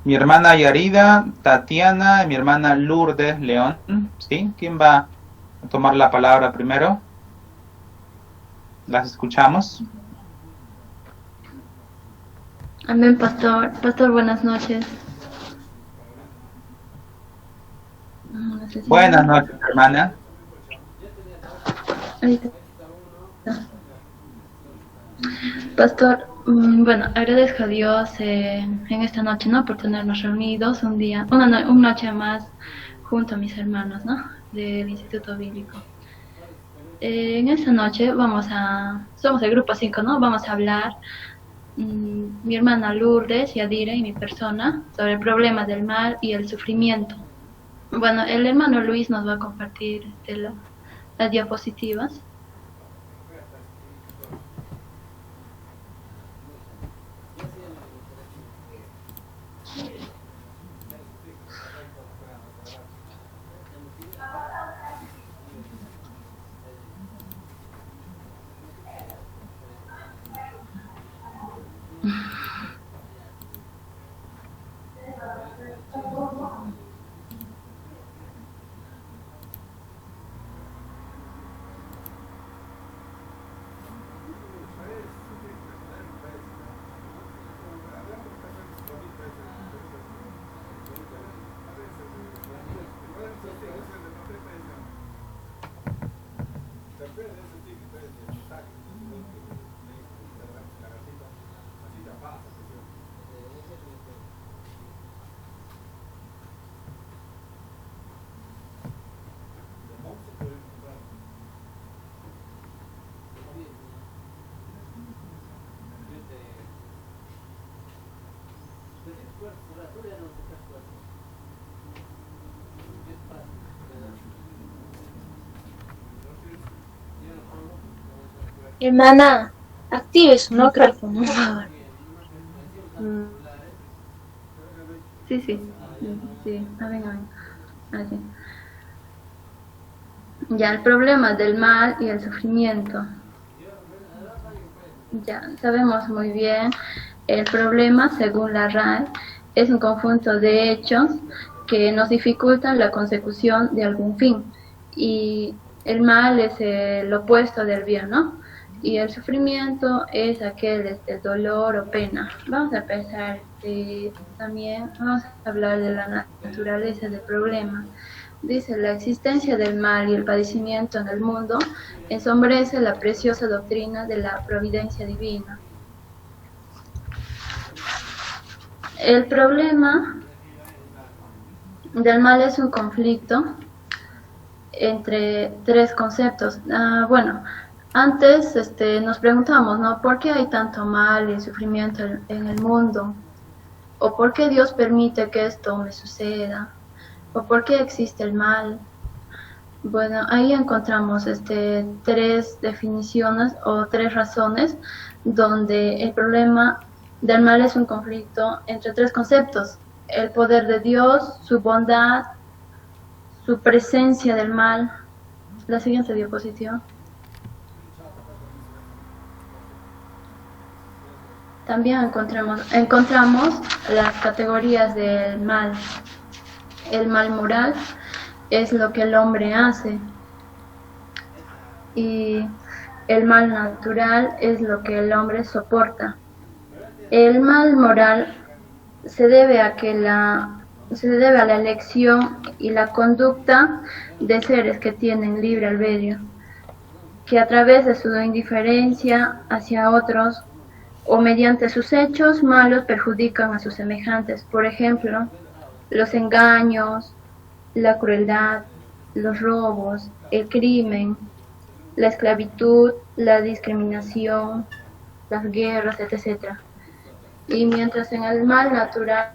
Mi hermana Yarida, Tatiana y mi hermana Lourdes León. ¿Sí? ¿Quién va a tomar la palabra primero? ¿Las escuchamos? Amén, pastor. Pastor, buenas noches. No sé si... Buenas noches, hermana. Ahí está. Pastor, Bueno, agradezco a Dios en esta noche, ¿no? Por tenernos reunidos un día, una noche más junto a mis hermanos, ¿no? Del Instituto Bíblico. En esta noche somos el grupo 5, ¿no? Vamos a hablar, mi hermana Lourdes, Yadira y mi persona, sobre el problema del mal y el sufrimiento. Bueno, el hermano Luis nos va a compartir las diapositivas. Hermana, active su micrófono, por favor. Sí, venga. Así. Ya, el problema del mal y el sufrimiento. Ya, sabemos muy bien, el problema, según la RAE, es un conjunto de hechos que nos dificultan la consecución de algún fin. Y el mal es el opuesto del bien, ¿no? Y el sufrimiento es aquel dolor o pena. Vamos a empezar también, vamos a hablar de la naturaleza del problema. Dice, la existencia del mal y el padecimiento en el mundo ensombrece la preciosa doctrina de la providencia divina. El problema del mal es un conflicto entre tres conceptos. Antes nos preguntamos, ¿no? ¿Por qué hay tanto mal y sufrimiento en el mundo? ¿O por qué Dios permite que esto me suceda? ¿O por qué existe el mal? Bueno, ahí encontramos tres definiciones o tres razones donde el problema del mal es un conflicto entre tres conceptos: el poder de Dios, su bondad, su presencia del mal. La siguiente diapositiva. También encontramos las categorías del mal. El mal moral es lo que el hombre hace, y el mal natural es lo que el hombre soporta. El mal moral se debe a la elección y la conducta de seres que tienen libre albedrío, que a través de su indiferencia hacia otros o mediante sus hechos malos perjudican a sus semejantes. Por ejemplo, los engaños, la crueldad, los robos, el crimen, la esclavitud, la discriminación, las guerras, etc. Y mientras en el mal natural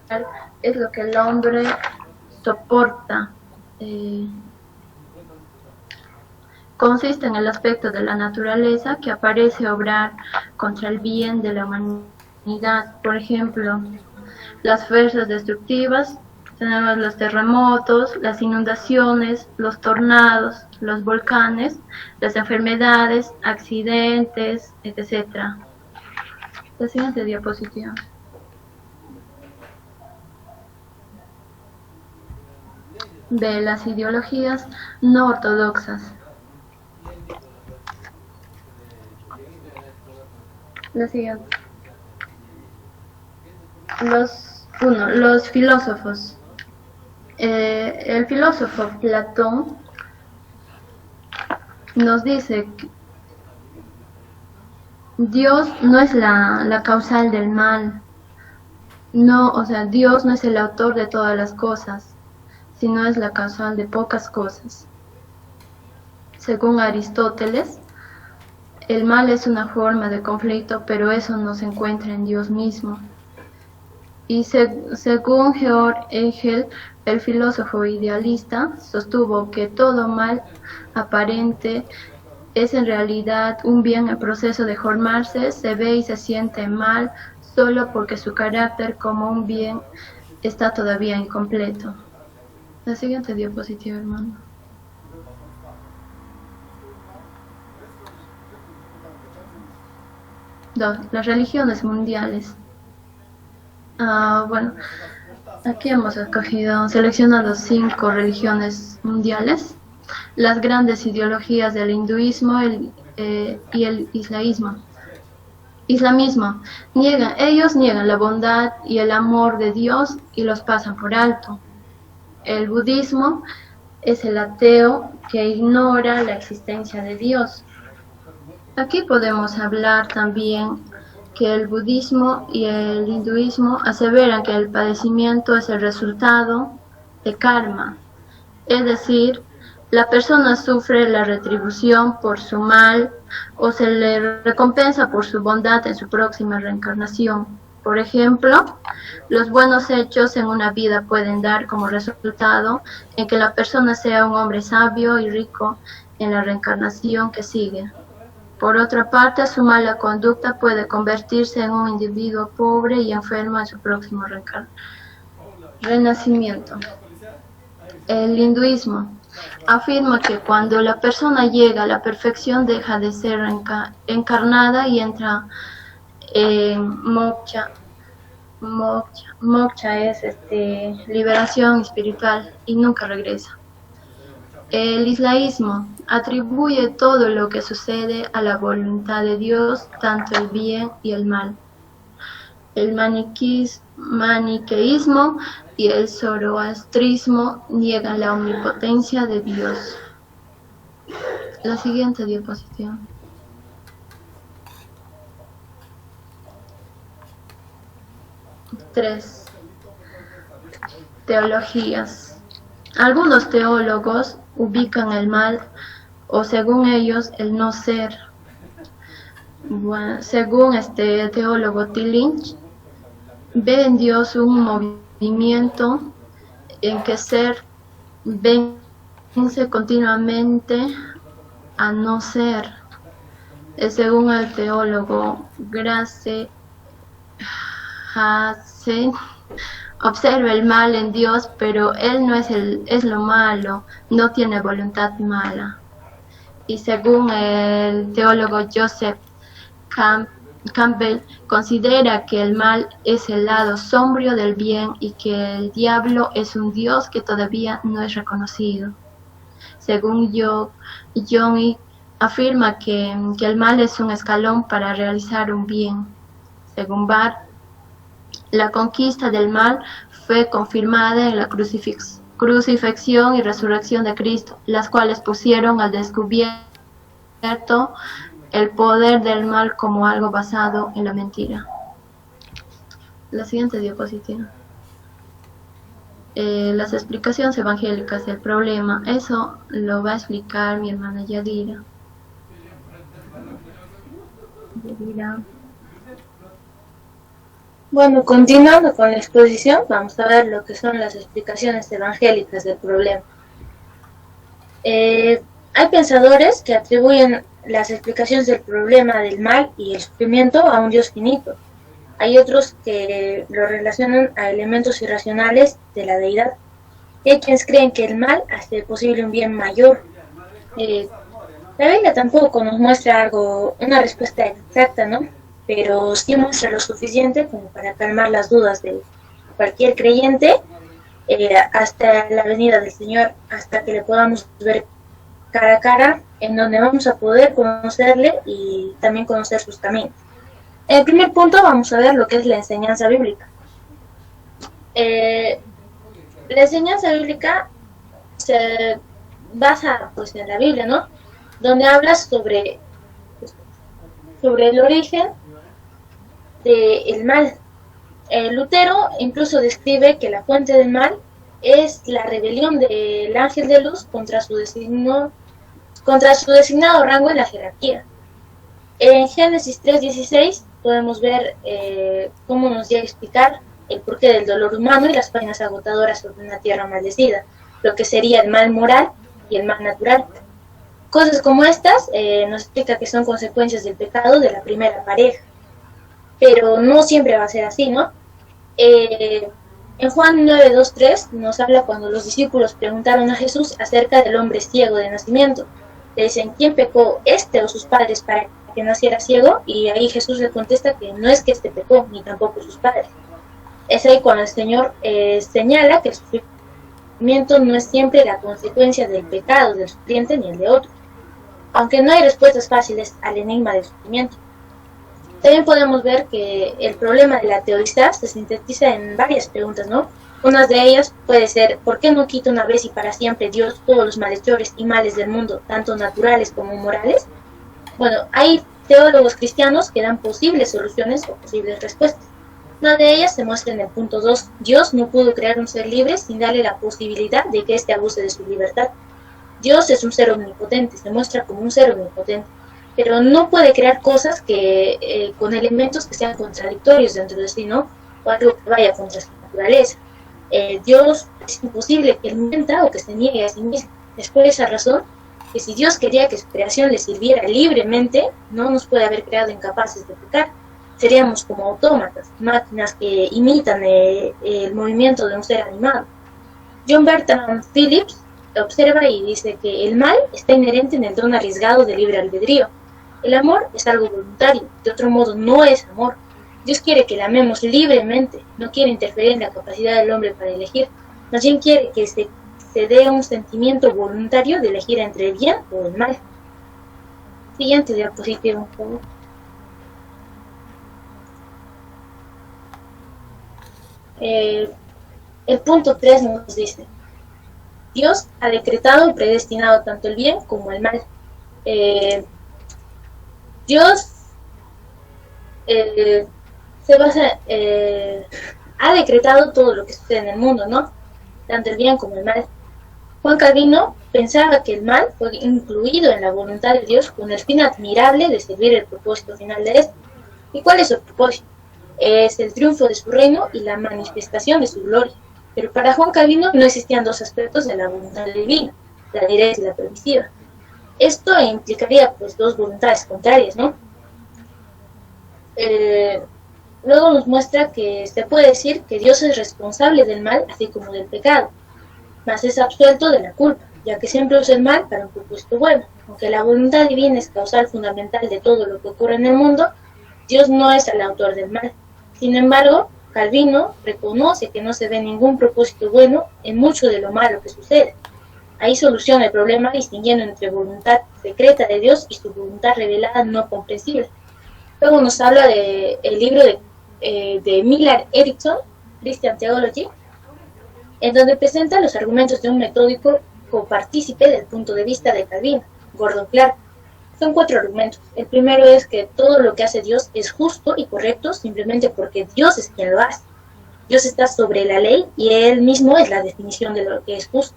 es lo que el hombre soporta, consiste en el aspecto de la naturaleza que aparece obrar contra el bien de la humanidad. Por ejemplo, las fuerzas destructivas, tenemos los terremotos, las inundaciones, los tornados, los volcanes, las enfermedades, accidentes, etc. La siguiente diapositiva. De las ideologías no ortodoxas. La siguiente. Los filósofos. El filósofo Platón Dios no es la causal del mal. No, o sea, Dios no es el autor de todas las cosas, sino es la causal de pocas cosas. Según Aristóteles, el mal es una forma de conflicto, pero eso no se encuentra en Dios mismo. Y según Georg Hegel, el filósofo idealista, sostuvo que todo mal aparente es en realidad un bien en proceso de formarse, se ve y se siente mal solo porque su carácter como un bien está todavía incompleto. La siguiente diapositiva, hermano. 2. Las religiones mundiales. Bueno, aquí hemos seleccionado 5 religiones mundiales. Las grandes ideologías del hinduismo y el islamismo. Ellos niegan la bondad y el amor de Dios y los pasan por alto. El budismo es el ateo que ignora la existencia de Dios. Aquí podemos hablar también que el budismo y el hinduismo aseveran que el padecimiento es el resultado de karma, es decir, la persona sufre la retribución por su mal o se le recompensa por su bondad en su próxima reencarnación. Por ejemplo, los buenos hechos en una vida pueden dar como resultado en que la persona sea un hombre sabio y rico en la reencarnación que sigue. Por otra parte, su mala conducta puede convertirse en un individuo pobre y enfermo en su próximo renacimiento. El hinduismo afirma que cuando la persona llega a la perfección deja de ser encarnada y entra en moksha. Moksha es liberación espiritual y nunca regresa. El islamismo atribuye todo lo que sucede a la voluntad de Dios, tanto el bien y el mal. El maniqueísmo y el zoroastrismo niegan la omnipotencia de Dios. La siguiente diapositiva. Tres. Teologías. Algunos teólogos ubican el mal, o según ellos, el no ser. Bueno, según este teólogo Tillich, ve en Dios un movimiento en que ser vence continuamente a no ser. Según el teólogo Grace Hasen, observa el mal en Dios, pero él no es lo malo, no tiene voluntad mala. Y según el teólogo Joseph Campbell, considera que el mal es el lado sombrío del bien y que el diablo es un Dios que todavía no es reconocido. Según Jung, afirma que el mal es un escalón para realizar un bien. Según Barth, la conquista del mal fue confirmada en la crucifixión y resurrección de Cristo, las cuales pusieron al descubierto el poder del mal como algo basado en la mentira. La siguiente diapositiva. Las explicaciones evangélicas del problema, eso lo va a explicar mi hermana Yadira. Bueno, continuando con la exposición, vamos a ver lo que son las explicaciones evangélicas del problema. Hay pensadores que atribuyen las explicaciones del problema del mal y el sufrimiento a un Dios finito. Hay otros que lo relacionan a elementos irracionales de la deidad. Y hay quienes creen que el mal hace posible un bien mayor. La Biblia tampoco nos muestra una respuesta exacta, ¿no? Pero sí muestra lo suficiente como para calmar las dudas de cualquier creyente hasta la venida del Señor, hasta que le podamos ver cara a cara, en donde vamos a poder conocerle y también conocer sus caminos. En el primer punto vamos a ver lo que es la enseñanza bíblica. La enseñanza bíblica se basa pues en la Biblia, ¿no? Donde habla sobre sobre el origen del mal. Lutero incluso describe que la fuente del mal es la rebelión del ángel de luz contra su designado rango en la jerarquía. En Génesis 3:16 podemos ver cómo nos llega a explicar el porqué del dolor humano y las penas agotadoras sobre una tierra maldecida, lo que sería el mal moral y el mal natural. Cosas como estas nos explica que son consecuencias del pecado de la primera pareja, pero no siempre va a ser así, ¿no? En Juan 9:2-3 nos habla cuando los discípulos preguntaron a Jesús acerca del hombre ciego de nacimiento. Le dicen, ¿quién pecó, este o sus padres, para que naciera ciego? Y ahí Jesús le contesta que no es que este pecó, ni tampoco sus padres. Es ahí cuando el Señor señala que el sufrimiento no es siempre la consecuencia del pecado del sufriente ni el de otro, aunque no hay respuestas fáciles al enigma del sufrimiento. También podemos ver que el problema de la teoría se sintetiza en varias preguntas, ¿no? Una de ellas puede ser, ¿por qué no quita una vez y para siempre Dios todos los malhechores y males del mundo, tanto naturales como morales? Bueno, hay teólogos cristianos que dan posibles soluciones o posibles respuestas. Una de ellas se muestra en el punto 2. Dios no pudo crear un ser libre sin darle la posibilidad de que éste abuse de su libertad. Dios es un ser omnipotente, se muestra como un ser omnipotente, pero no puede crear cosas que con elementos que sean contradictorios dentro de sí, ¿no? O algo que vaya contra su naturaleza. Dios es imposible que él mienta o que se niegue a sí mismo. Es por esa razón que si Dios quería que su creación le sirviera libremente, no nos puede haber creado incapaces de pecar. Seríamos como autómatas, máquinas que imitan el movimiento de un ser animado. John Bertrand Phillips observa y dice que el mal está inherente en el don arriesgado de libre albedrío. El amor es algo voluntario, de otro modo no es amor. Dios quiere que le amemos libremente, no quiere interferir en la capacidad del hombre para elegir, más bien quiere que se dé un sentimiento voluntario de elegir entre el bien o el mal. Siguiente diapositiva, por favor. El punto 3 nos dice, Dios ha decretado y predestinado tanto el bien como el mal. Dios ha decretado todo lo que sucede en el mundo, ¿no? Tanto el bien como el mal. Juan Calvino pensaba que el mal fue incluido en la voluntad de Dios con el fin admirable de servir el propósito final de éste. ¿Y cuál es su propósito? Es el triunfo de su reino y la manifestación de su gloria. Pero para Juan Calvino no existían dos aspectos de la voluntad divina, la directa y la permisiva. Esto implicaría pues dos voluntades contrarias, ¿no? Luego nos muestra que se puede decir que Dios es responsable del mal así como del pecado, mas es absuelto de la culpa, ya que siempre usa el mal para un propósito bueno. Aunque la voluntad divina es causal fundamental de todo lo que ocurre en el mundo, Dios no es el autor del mal. Sin embargo, Calvino reconoce que no se ve ningún propósito bueno en mucho de lo malo que sucede. Ahí soluciona el problema distinguiendo entre voluntad secreta de Dios y su voluntad revelada no comprensible. Luego nos habla del libro de Millard Erickson, Christian Theology, en donde presenta los argumentos de un metódico copartícipe del punto de vista de Calvino, Gordon Clark. Son 4 argumentos. El primero es que todo lo que hace Dios es justo y correcto simplemente porque Dios es quien lo hace. Dios está sobre la ley y Él mismo es la definición de lo que es justo.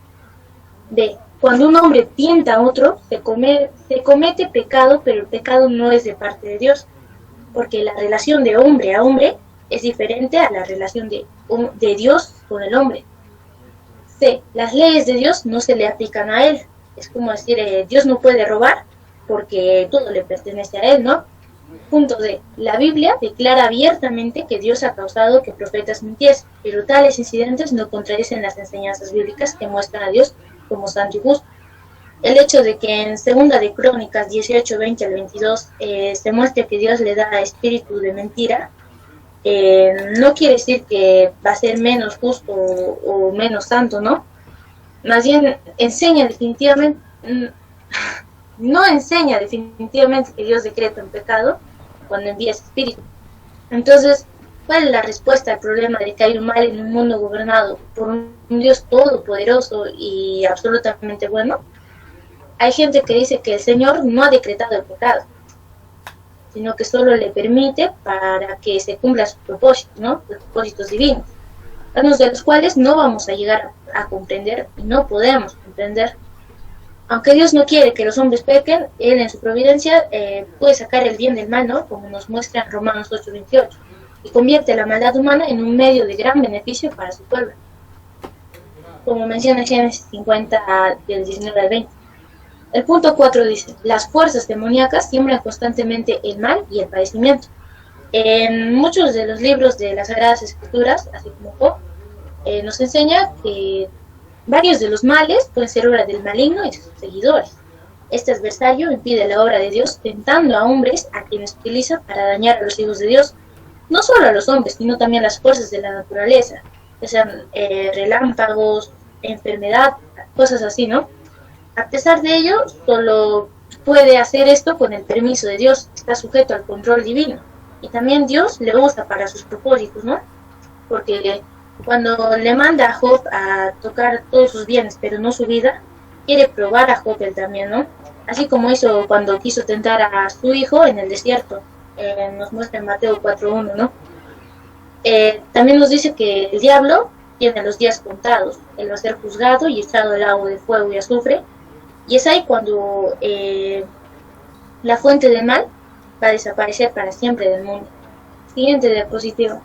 B. Cuando un hombre tienta a otro, se comete pecado, pero el pecado no es de parte de Dios, porque la relación de hombre a hombre es diferente a la relación de Dios con el hombre. C. Las leyes de Dios no se le aplican a Él. Es como decir, Dios no puede robar, porque todo le pertenece a él, ¿no? Punto D. La Biblia declara abiertamente que Dios ha causado que profetas mintiesen, pero tales incidentes no contradicen las enseñanzas bíblicas que muestran a Dios como santo y justo. El hecho de que en 2 de Crónicas 18, 20 al 22 se muestre que Dios le da espíritu de mentira, no quiere decir que va a ser menos justo o menos santo, ¿no? Más bien enseña definitivamente... No enseña definitivamente que Dios decreta un pecado cuando envía ese espíritu. Entonces, ¿cuál es la respuesta al problema de que hay un mal en un mundo gobernado por un Dios todopoderoso y absolutamente bueno? Hay gente que dice que el Señor no ha decretado el pecado. sino que solo le permite para que se cumpla su propósito, ¿no? Los propósitos divinos, algunos de los cuales no vamos a llegar a comprender y no podemos comprender. Aunque Dios no quiere que los hombres pequen, Él en su providencia puede sacar el bien del mal, ¿no? Como nos muestra en Romanos 8:28, y convierte la maldad humana en un medio de gran beneficio para su pueblo, como menciona en Génesis 50 del 19 al 20. El punto 4 dice: las fuerzas demoníacas siembran constantemente el mal y el padecimiento. En muchos de los libros de las Sagradas Escrituras, así como Job, nos enseña que varios de los males pueden ser obra del maligno y sus seguidores. Este adversario impide la obra de Dios, tentando a hombres a quienes utiliza para dañar a los hijos de Dios. No solo a los hombres, sino también a las fuerzas de la naturaleza, que sean relámpagos, enfermedad, cosas así, ¿no? A pesar de ello, solo puede hacer esto con el permiso de Dios, está sujeto al control divino. Y también Dios le usa para sus propósitos, ¿no? Porque cuando le manda a Job a tocar todos sus bienes, pero no su vida, quiere probar a Job él también, ¿no? Así como hizo cuando quiso tentar a su hijo en el desierto, nos muestra en Mateo 4:1, ¿no? También nos dice que el diablo tiene los días contados, él va a ser juzgado y echado al lago de fuego y azufre, y es ahí cuando la fuente del mal va a desaparecer para siempre del mundo. Siguiente diapositiva.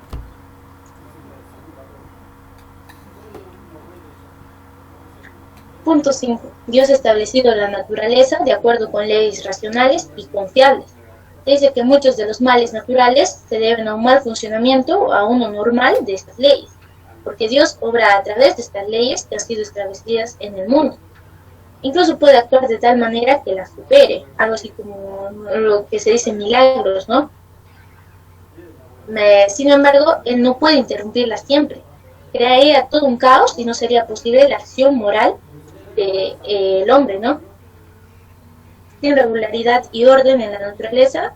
Punto 5. Dios ha establecido la naturaleza de acuerdo con leyes racionales y confiables. Dice que muchos de los males naturales se deben a un mal funcionamiento o a uno normal de estas leyes, porque Dios obra a través de estas leyes que han sido establecidas en el mundo. Incluso puede actuar de tal manera que las supere, algo así como lo que se dice milagros, ¿no? Sin embargo, Él no puede interrumpirlas siempre. Crearía todo un caos y no sería posible la acción moral del hombre, ¿no? Sin regularidad y orden en la naturaleza,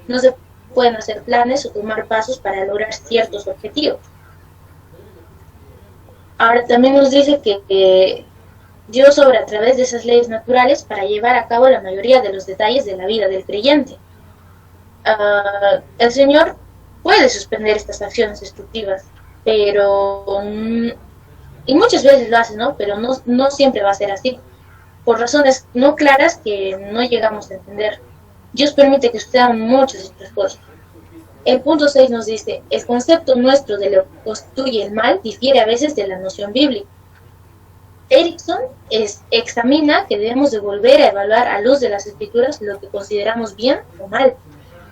no se pueden hacer planes o tomar pasos para lograr ciertos objetivos. Ahora también nos dice que Dios obra a través de esas leyes naturales para llevar a cabo la mayoría de los detalles de la vida del creyente. El Señor puede suspender estas acciones destructivas, pero y muchas veces lo hace, ¿no? Pero no siempre va a ser así, por razones no claras que no llegamos a entender. Dios permite que sucedan muchas otras cosas. El punto 6 nos dice: el concepto nuestro de lo que constituye el mal difiere a veces de la noción bíblica. Erickson examina que debemos de volver a evaluar a luz de las Escrituras lo que consideramos bien o mal.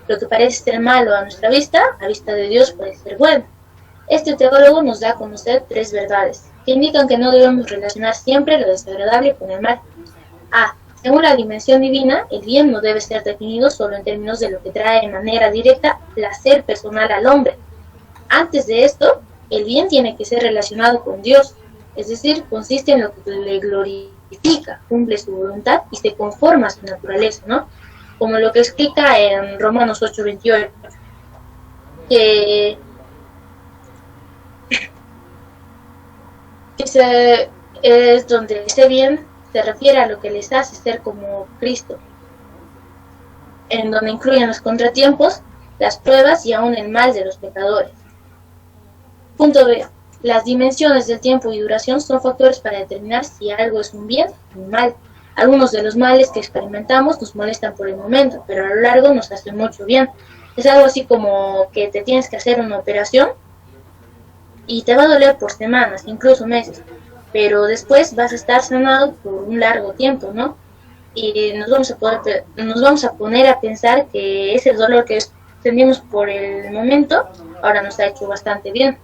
Lo que parece ser malo a nuestra vista, a vista de Dios puede ser bueno. Este teólogo nos da a conocer 3 verdades, que indican que no debemos relacionar siempre lo desagradable con el mal. A. Según la dimensión divina, el bien no debe ser definido solo en términos de lo que trae de manera directa placer personal al hombre. Antes de esto, el bien tiene que ser relacionado con Dios, es decir, consiste en lo que le glorifica, cumple su voluntad y se conforma a su naturaleza, ¿no? Como lo que explica en Romanos 8:28, que es donde ese bien se refiere a lo que les hace ser como Cristo, en donde incluyen los contratiempos, las pruebas y aún el mal de los pecadores. Punto B. Las dimensiones del tiempo y duración son factores para determinar si algo es un bien o un mal. Algunos de los males que experimentamos nos molestan por el momento, pero a lo largo nos hacen mucho bien. Es algo así como que te tienes que hacer una operación y te va a doler por semanas, incluso meses, pero después vas a estar sanado por un largo tiempo, ¿no? Y nos vamos a poner a pensar que ese dolor que sentimos por el momento ahora nos ha hecho bastante bien.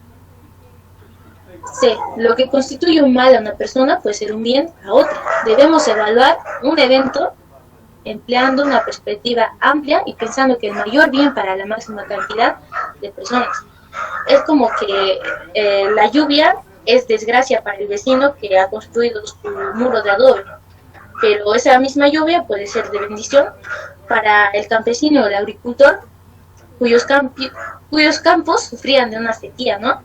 C. Lo que constituye un mal a una persona puede ser un bien a otra. Debemos evaluar un evento empleando una perspectiva amplia y pensando que el mayor bien para la máxima cantidad de personas. Es como que la lluvia es desgracia para el vecino que ha construido su muro de adobe, pero esa misma lluvia puede ser de bendición para el campesino o el agricultor cuyos campos sufrían de una sequía, ¿no?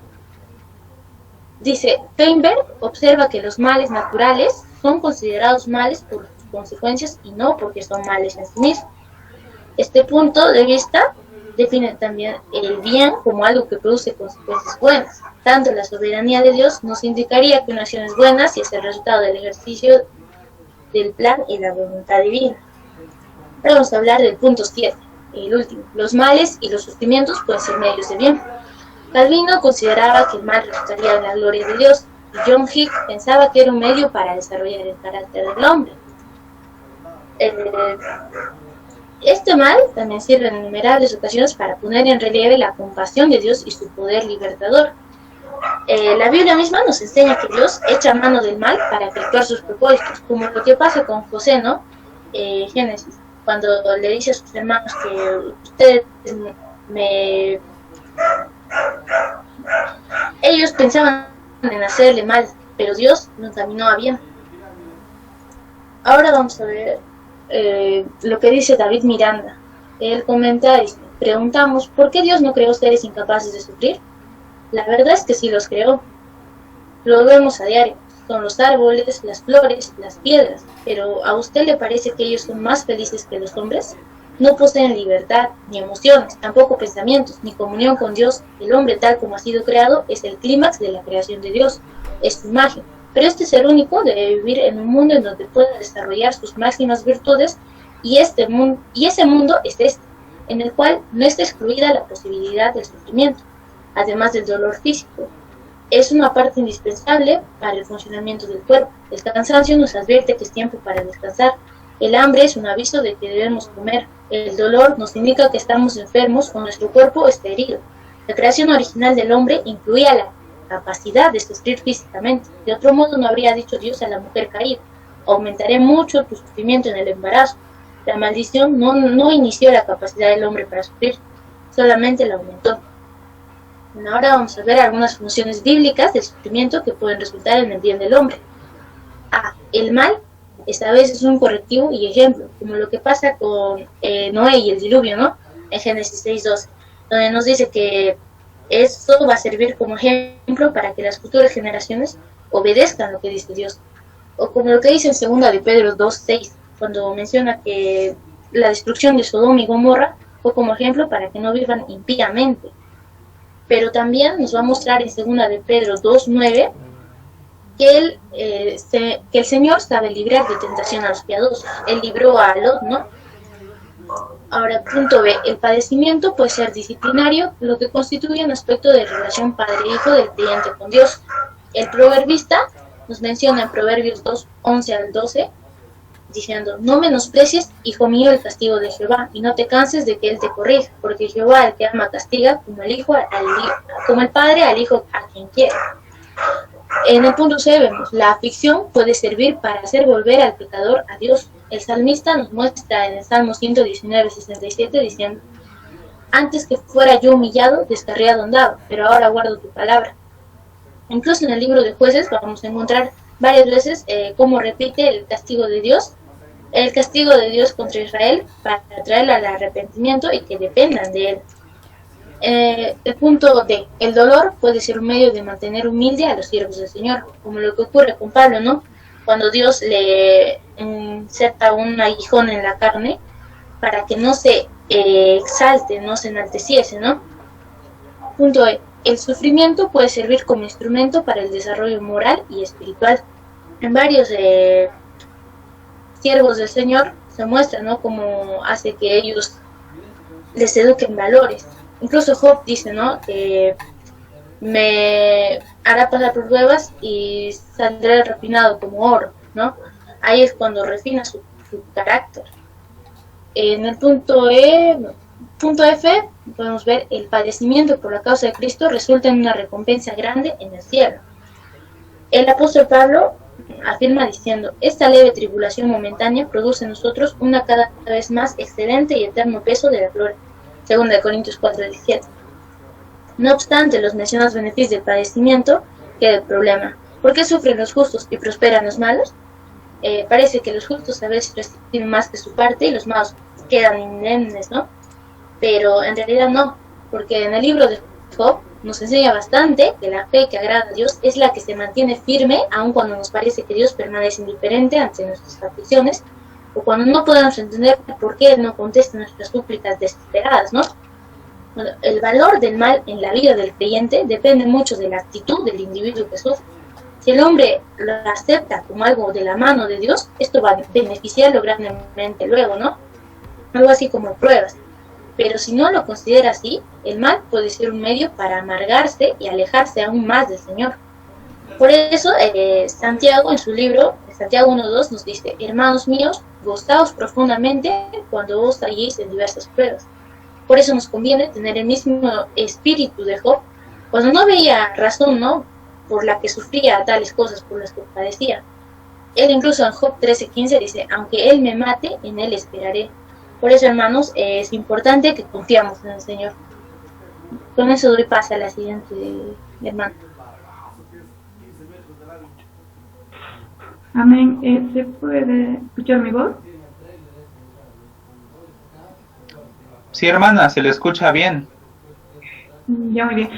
Dice, Feinberg observa que los males naturales son considerados males por sus consecuencias y no porque son males en sí mismos. Este punto de vista define también el bien como algo que produce consecuencias buenas. Tanto la soberanía de Dios nos indicaría que una acción es buena si es el resultado del ejercicio del plan y la voluntad divina. Ahora vamos a hablar del punto 7, el último. Los males y los sufrimientos pueden ser medios de bien. Calvino consideraba que el mal resultaría en la gloria de Dios, y John Hick pensaba que era un medio para desarrollar el carácter del hombre. Este mal también sirve en innumerables ocasiones para poner en relieve la compasión de Dios y su poder libertador. La Biblia misma nos enseña que Dios echa mano del mal para efectuar sus propósitos, como lo que pasa con José, ¿no? Génesis, cuando le dice a sus hermanos que ustedes ellos pensaban en hacerle mal, pero Dios lo encaminó a bien. Ahora vamos a ver lo que dice David Miranda. Él comenta, preguntamos, ¿por qué Dios no creó seres incapaces de sufrir? La verdad es que sí los creó. Lo vemos a diario. Son los árboles, las flores, las piedras. Pero ¿a usted le parece que ellos son más felices que los hombres? No poseen libertad, ni emociones, tampoco pensamientos, ni comunión con Dios. El hombre tal como ha sido creado es el clímax de la creación de Dios. Es su imagen. Pero este ser único debe vivir en un mundo en donde pueda desarrollar sus máximas virtudes y ese mundo es en el cual no está excluida la posibilidad del sufrimiento, además del dolor físico. Es una parte indispensable para el funcionamiento del cuerpo. El cansancio nos advierte que es tiempo para descansar. El hambre es un aviso de que debemos comer. El dolor nos indica que estamos enfermos o nuestro cuerpo está herido. La creación original del hombre incluía la capacidad de sufrir físicamente. De otro modo no habría dicho Dios a la mujer caída: aumentaré mucho tu sufrimiento en el embarazo. La maldición no inició la capacidad del hombre para sufrir, solamente la aumentó. Bueno, ahora vamos a ver algunas funciones bíblicas del sufrimiento que pueden resultar en el bien del hombre. El mal esta vez es un correctivo y ejemplo, como lo que pasa con Noé y el diluvio, ¿no? En Génesis 6:12, donde nos dice que esto va a servir como ejemplo para que las futuras generaciones obedezcan lo que dice Dios. O como lo que dice en 2 de Pedro 2:6, cuando menciona que la destrucción de Sodoma y Gomorra fue como ejemplo para que no vivan impíamente. Pero también nos va a mostrar en 2 de Pedro 2:9 que el Señor sabe librar de tentación a los piadosos. Él libró a Lot, ¿no? Ahora, punto B. El padecimiento puede ser disciplinario, lo que constituye un aspecto de relación padre-hijo del creyente con Dios. El proverbista nos menciona en Proverbios 2:11 al 12, diciendo: no menosprecies, hijo mío, el castigo de Jehová, y no te canses de que él te corrija, porque Jehová al que ama castiga, como el padre al hijo a quien quiere. En el punto C vemos, la aflicción puede servir para hacer volver al pecador a Dios. El salmista nos muestra en el Salmo 119:67 diciendo: antes que fuera yo humillado, descarriado andaba, pero ahora guardo tu palabra. Incluso en el libro de Jueces vamos a encontrar varias veces cómo repite el castigo de Dios contra Israel para traerlo al arrepentimiento y que dependan de él. El punto D. El dolor puede ser un medio de mantener humilde a los siervos del Señor, como lo que ocurre con Pablo, ¿no? Cuando Dios le inserta un aguijón en la carne para que no se exalte, no se enalteciese, ¿no? Punto E. El sufrimiento puede servir como instrumento para el desarrollo moral y espiritual. En varios siervos del Señor se muestra, ¿no?, cómo hace que ellos les eduquen valores. Incluso Job dice, ¿no?, que me hará pasar por pruebas y saldré refinado como oro, ¿no? Ahí es cuando refina su carácter. En el punto F podemos ver el padecimiento por la causa de Cristo resulta en una recompensa grande en el cielo. El apóstol Pablo afirma diciendo: esta leve tribulación momentánea produce en nosotros una cada vez más excelente y eterno peso de la gloria. 2 Corintios 4:17. No obstante los mencionados beneficios del padecimiento, queda el problema. ¿Por qué sufren los justos y prosperan los malos? Parece que los justos a veces reciben más que su parte y los malos quedan indemnes, ¿no? Pero en realidad no, porque en el libro de Job nos enseña bastante que la fe que agrada a Dios es la que se mantiene firme, aun cuando nos parece que Dios permanece indiferente ante nuestras aflicciones, o cuando no podemos entender por qué Él no contesta nuestras súplicas desesperadas, ¿no? Bueno, el valor del mal en la vida del creyente depende mucho de la actitud del individuo que sufre. Si el hombre lo acepta como algo de la mano de Dios, esto va a beneficiarlo grandemente luego, ¿no? Algo así como pruebas. Pero si no lo considera así, el mal puede ser un medio para amargarse y alejarse aún más del Señor. Por eso, Santiago en su libro, Santiago 1:2 nos dice: hermanos míos, gozaos profundamente cuando os halléis en diversas pruebas. Por eso nos conviene tener el mismo espíritu de Job, cuando no veía razón, ¿no?, por la que sufría tales cosas por las que padecía. Él incluso en Job 13:15 dice: aunque Él me mate, en Él esperaré. Por eso, hermanos, es importante que confiamos en el Señor. Con eso doy paso a la siguiente hermana. Amén. ¿Se puede escuchar mi voz? Sí, hermana, se le escucha bien. Ya, muy bien.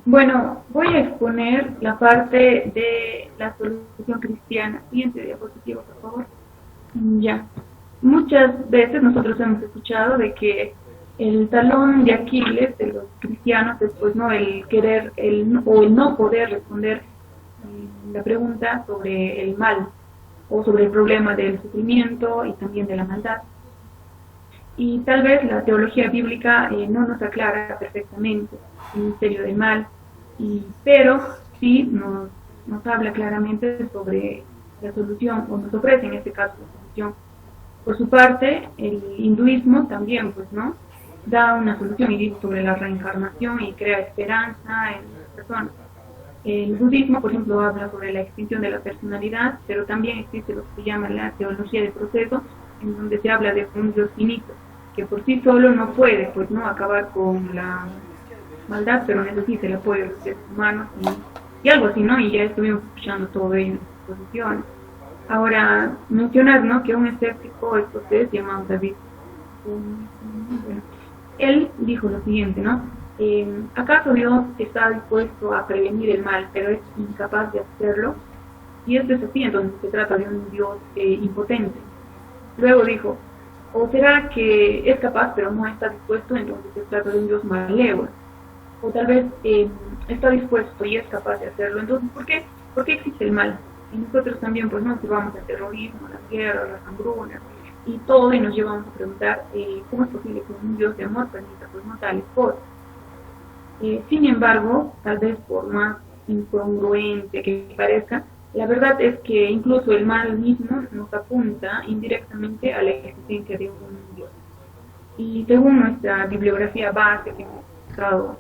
Bueno, voy a exponer la parte de la solución cristiana. Siguiente diapositiva, por favor. Ya. Muchas veces nosotros hemos escuchado de que el talón de Aquiles de los cristianos es, pues, no el querer o el no poder responder la pregunta sobre el mal o sobre el problema del sufrimiento y también de la maldad. Y tal vez la teología bíblica no nos aclara perfectamente el misterio del mal, pero sí nos habla claramente sobre la solución, o nos ofrece en este caso la solución. Por su parte, el hinduismo también, pues, ¿no?, da una solución y dice sobre la reencarnación y crea esperanza en las personas. El budismo, por ejemplo, habla sobre la extinción de la personalidad, pero también existe lo que se llama la teología del proceso, en donde se habla de un Dios finito, que por sí solo no puede, pues, no acabar con la maldad, pero necesita el apoyo de los seres humanos y algo así, ¿no? Y ya estuvimos escuchando todo ello en las exposiciones. Ahora, mencionar, ¿no?, que un escéptico escocés llamado David, bueno, él dijo lo siguiente, ¿no? ¿Acaso Dios está dispuesto a prevenir el mal, pero es incapaz de hacerlo? Y esto es así, entonces se trata de un Dios impotente. Luego dijo: ¿o será que es capaz pero no está dispuesto? Entonces se trata de un Dios malévolo. O tal vez está dispuesto y es capaz de hacerlo. Entonces, ¿por qué existe el mal? Y nosotros también, pues, no observamos el terrorismo, las guerras, las hambrunas y todo, y nos llevamos a preguntar ¿cómo es posible que un Dios de amor permita, pues, no tales cosas? Sin embargo, tal vez por más incongruente que parezca, la verdad es que incluso el mal mismo nos apunta indirectamente a la existencia de un Dios. Y según nuestra bibliografía base que hemos estado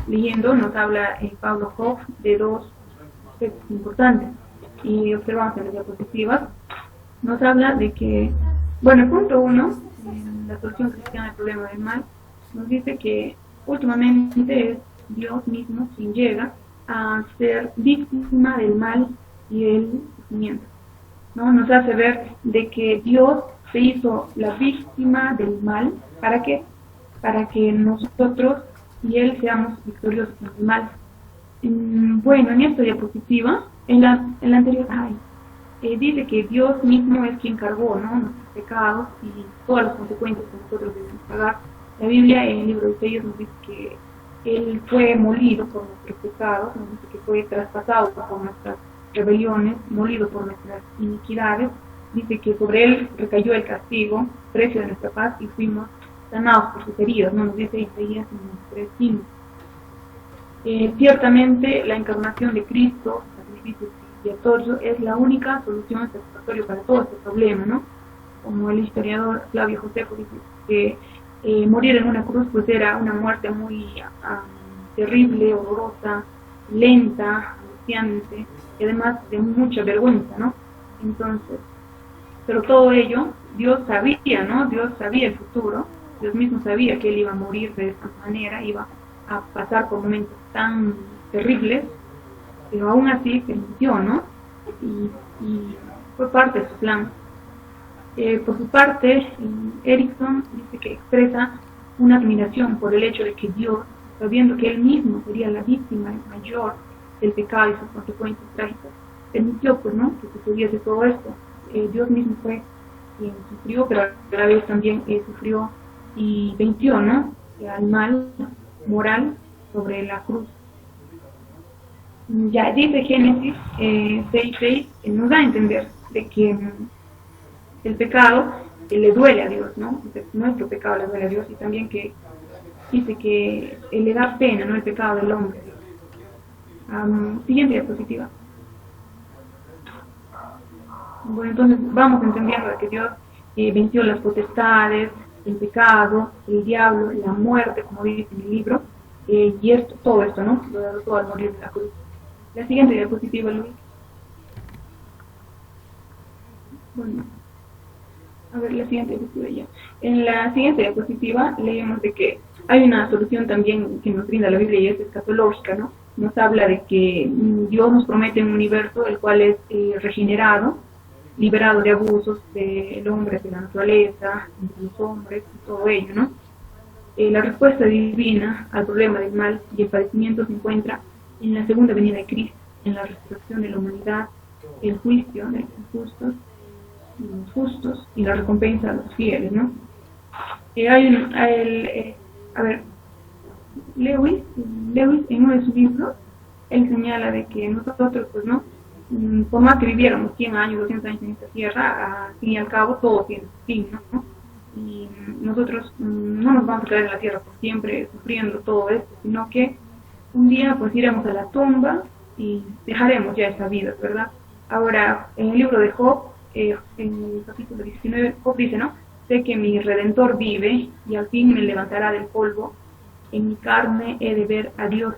leyendo, nos habla Pablo Hoff de dos aspectos importantes. Y observamos en las diapositivas, nos habla de que, bueno, el punto 1, la solución cristiana del problema del mal, nos dice que últimamente es Dios mismo quien llega a ser víctima del mal y el sufrimiento, ¿no? Nos hace ver de que Dios se hizo la víctima del mal. ¿Para qué? Para que nosotros y Él seamos victoriosos en el mal. Bueno, en esta diapositiva, en la anterior, dice que Dios mismo es quien cargó, ¿no?, nuestros pecados y todas las consecuencias que nosotros debemos pagar. La Biblia, en el libro de Isaías, nos dice que Él fue molido por nuestros pecados, nos dice que fue traspasado por nuestras rebeliones, molido por nuestras iniquidades. Dice que sobre Él recayó el castigo, precio de nuestra paz, y fuimos sanados por sus heridas, ¿no?, nos dice Isaías en 3:5. Ciertamente la encarnación de Cristo, sacrificio expiatorio, es la única solución satisfactoria para todo este problema, ¿no? Como el historiador Flavio Josefo dice que morir en una cruz, pues, era una muerte muy terrible, horrorosa, lenta, angustiante, y además de mucha vergüenza, ¿no? Entonces, pero todo ello, Dios sabía, ¿no? Dios sabía el futuro, Dios mismo sabía que Él iba a morir de esta manera, iba a pasar por momentos tan terribles, pero aún así permitió, ¿no? Y fue parte de su plan. Por su parte, Erickson dice que expresa una admiración por el hecho de que Dios, sabiendo que Él mismo sería la víctima mayor del pecado y sus consecuencias trágicas, permitió, pues, ¿no?, que sucediese todo esto. Dios mismo fue sufrió, pero a la vez también sufrió y venció, ¿no? Al mal moral sobre la cruz. Ya dice Génesis 6:6, nos da a entender de que el pecado le duele a Dios, ¿no? Nuestro pecado le duele a Dios, y también que dice que le da pena, ¿no? El pecado del hombre. Siguiente diapositiva. Bueno, entonces vamos entendiendo de que Dios venció las potestades, el pecado, el diablo, la muerte, como dice en el libro, y esto, todo esto, ¿no? Lo derrotó al morir de la cruz. La siguiente diapositiva, Luis. Bueno, a ver, la siguiente diapositiva ya. En la siguiente diapositiva leemos de que hay una solución también que nos brinda la Biblia, y es escatológica, ¿no? Nos habla de que Dios nos promete un universo el cual es regenerado, liberado de abusos del hombre, de la naturaleza, de los hombres, y todo ello, ¿no? La respuesta divina al problema del mal y el padecimiento se encuentra en la segunda venida de Cristo, en la restauración de la humanidad, el juicio de los justos y la recompensa a los fieles, ¿no? Lewis en uno de sus libros, él señala de que nosotros, pues, ¿no? Por más que viviéramos 100 años, 200 años en esta tierra, al fin y al cabo todo tiene su fin, ¿no? Y nosotros no nos vamos a quedar en la tierra por siempre sufriendo todo esto, sino que un día pues iremos a la tumba y dejaremos ya esta vida, ¿verdad? Ahora, en el libro de Job, en el capítulo 19, Job dice, ¿no? Sé que mi Redentor vive y al fin me levantará del polvo, en mi carne he de ver a Dios.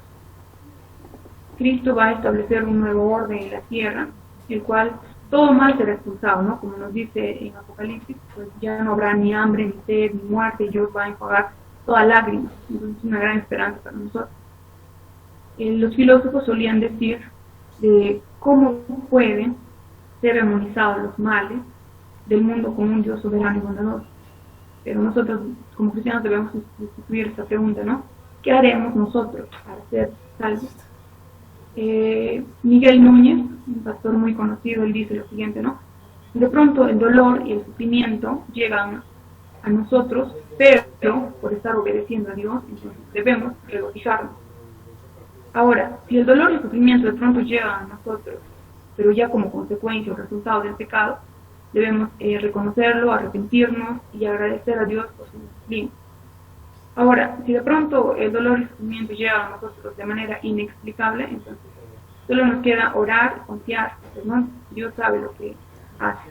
Cristo va a establecer un nuevo orden en la tierra, el cual todo mal será expulsado, ¿no? Como nos dice en Apocalipsis, pues ya no habrá ni hambre, ni sed, ni muerte, y Dios va a enjuagar toda lágrima. Entonces es una gran esperanza para nosotros. Los filósofos solían decir de cómo pueden ser armonizados los males del mundo con un Dios soberano y bondadoso. Pero nosotros, como cristianos, debemos sustituir esta pregunta, ¿no? ¿Qué haremos nosotros para ser salvos? Miguel Núñez, un pastor muy conocido, él dice lo siguiente, ¿no? De pronto el dolor y el sufrimiento llegan a nosotros, pero por estar obedeciendo a Dios, entonces debemos regocijarnos. Ahora, si el dolor y el sufrimiento de pronto llegan a nosotros, pero ya como consecuencia o resultado del pecado, debemos reconocerlo, arrepentirnos y agradecer a Dios por su disciplina. Ahora, si de pronto el dolor y el sufrimiento llegan a nosotros de manera inexplicable, entonces solo nos queda orar y confiar, ¿no? Dios sabe lo que hace.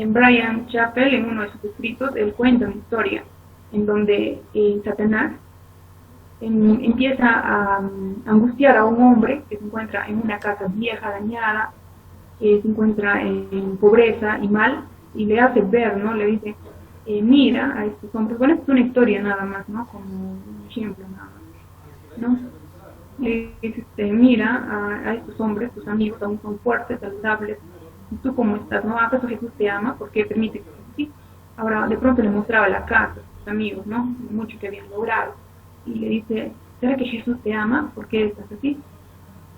Bryan Chapell, en uno de sus escritos, él cuenta una historia en donde Satanás empieza a angustiar a un hombre que se encuentra en una casa vieja, dañada, se encuentra en pobreza y mal, y le hace ver, ¿no? Le dice, mira a estos hombres. Bueno, es una historia nada más, ¿no? Como un ejemplo nada más, ¿no? Le dice, mira a estos hombres, tus amigos aún son fuertes, saludables, ¿y tú cómo estás? ¿No? ¿Acaso Jesús te ama? ¿Por qué permite que sea así? Ahora, de pronto le mostraba la casa a sus amigos, ¿no? Mucho que habían logrado. Y le dice, ¿será que Jesús te ama? ¿Por qué estás así?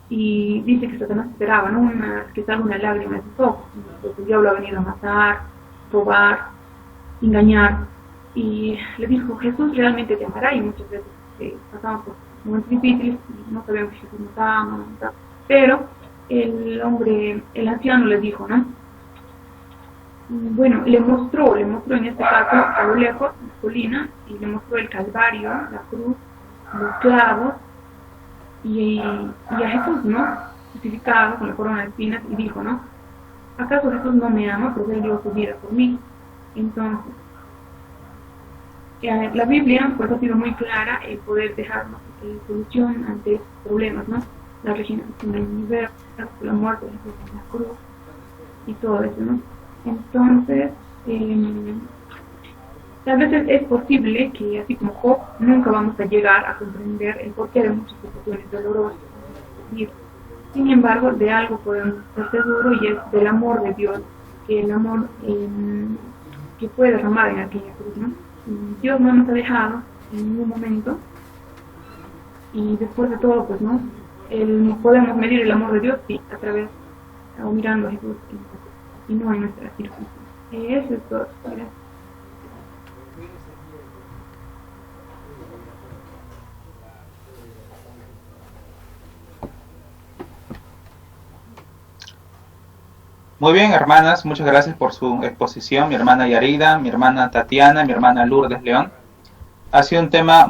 Y dice que Satanás esperaba, ¿no? Que salga una lágrima de sus ojos. Entonces el diablo ha venido a matar, robar, engañar. Y le dijo, Jesús realmente te amará. Y muchas veces pasamos por momentos difíciles y no sabemos que Jesús nos ama, pero el anciano le dijo, ¿no? Bueno, le mostró en este caso a lo lejos, la colina, y le mostró el Calvario, la cruz, los clavos, y a Jesús, ¿no? Crucificado con la corona de espinas, y dijo, ¿no? ¿Acaso Jesús no me ama porque él dio su vida por mí? Entonces, la Biblia pues ha sido muy clara el poder dejarnos solución ante estos problemas, ¿no? La regeneración del universo, la muerte de Jesús en la cruz, y todo eso, ¿no? Entonces, a veces es posible que, así como Job, nunca vamos a llegar a comprender el porqué de muchas situaciones dolorosas. Sin embargo, de algo podemos estar seguros, y es del amor de Dios, que el amor que fue derramado en aquella cruz, ¿no? Dios no nos ha dejado en ningún momento, y después de todo, pues, ¿no? Podemos medir el amor de Dios, sí, a través, o mirando a Jesús y no en nuestras circunstancias. Eso es todo. Gracias. Muy bien, hermanas, muchas gracias por su exposición. Mi hermana Yarida, mi hermana Tatiana, mi hermana Lourdes León. Ha sido un tema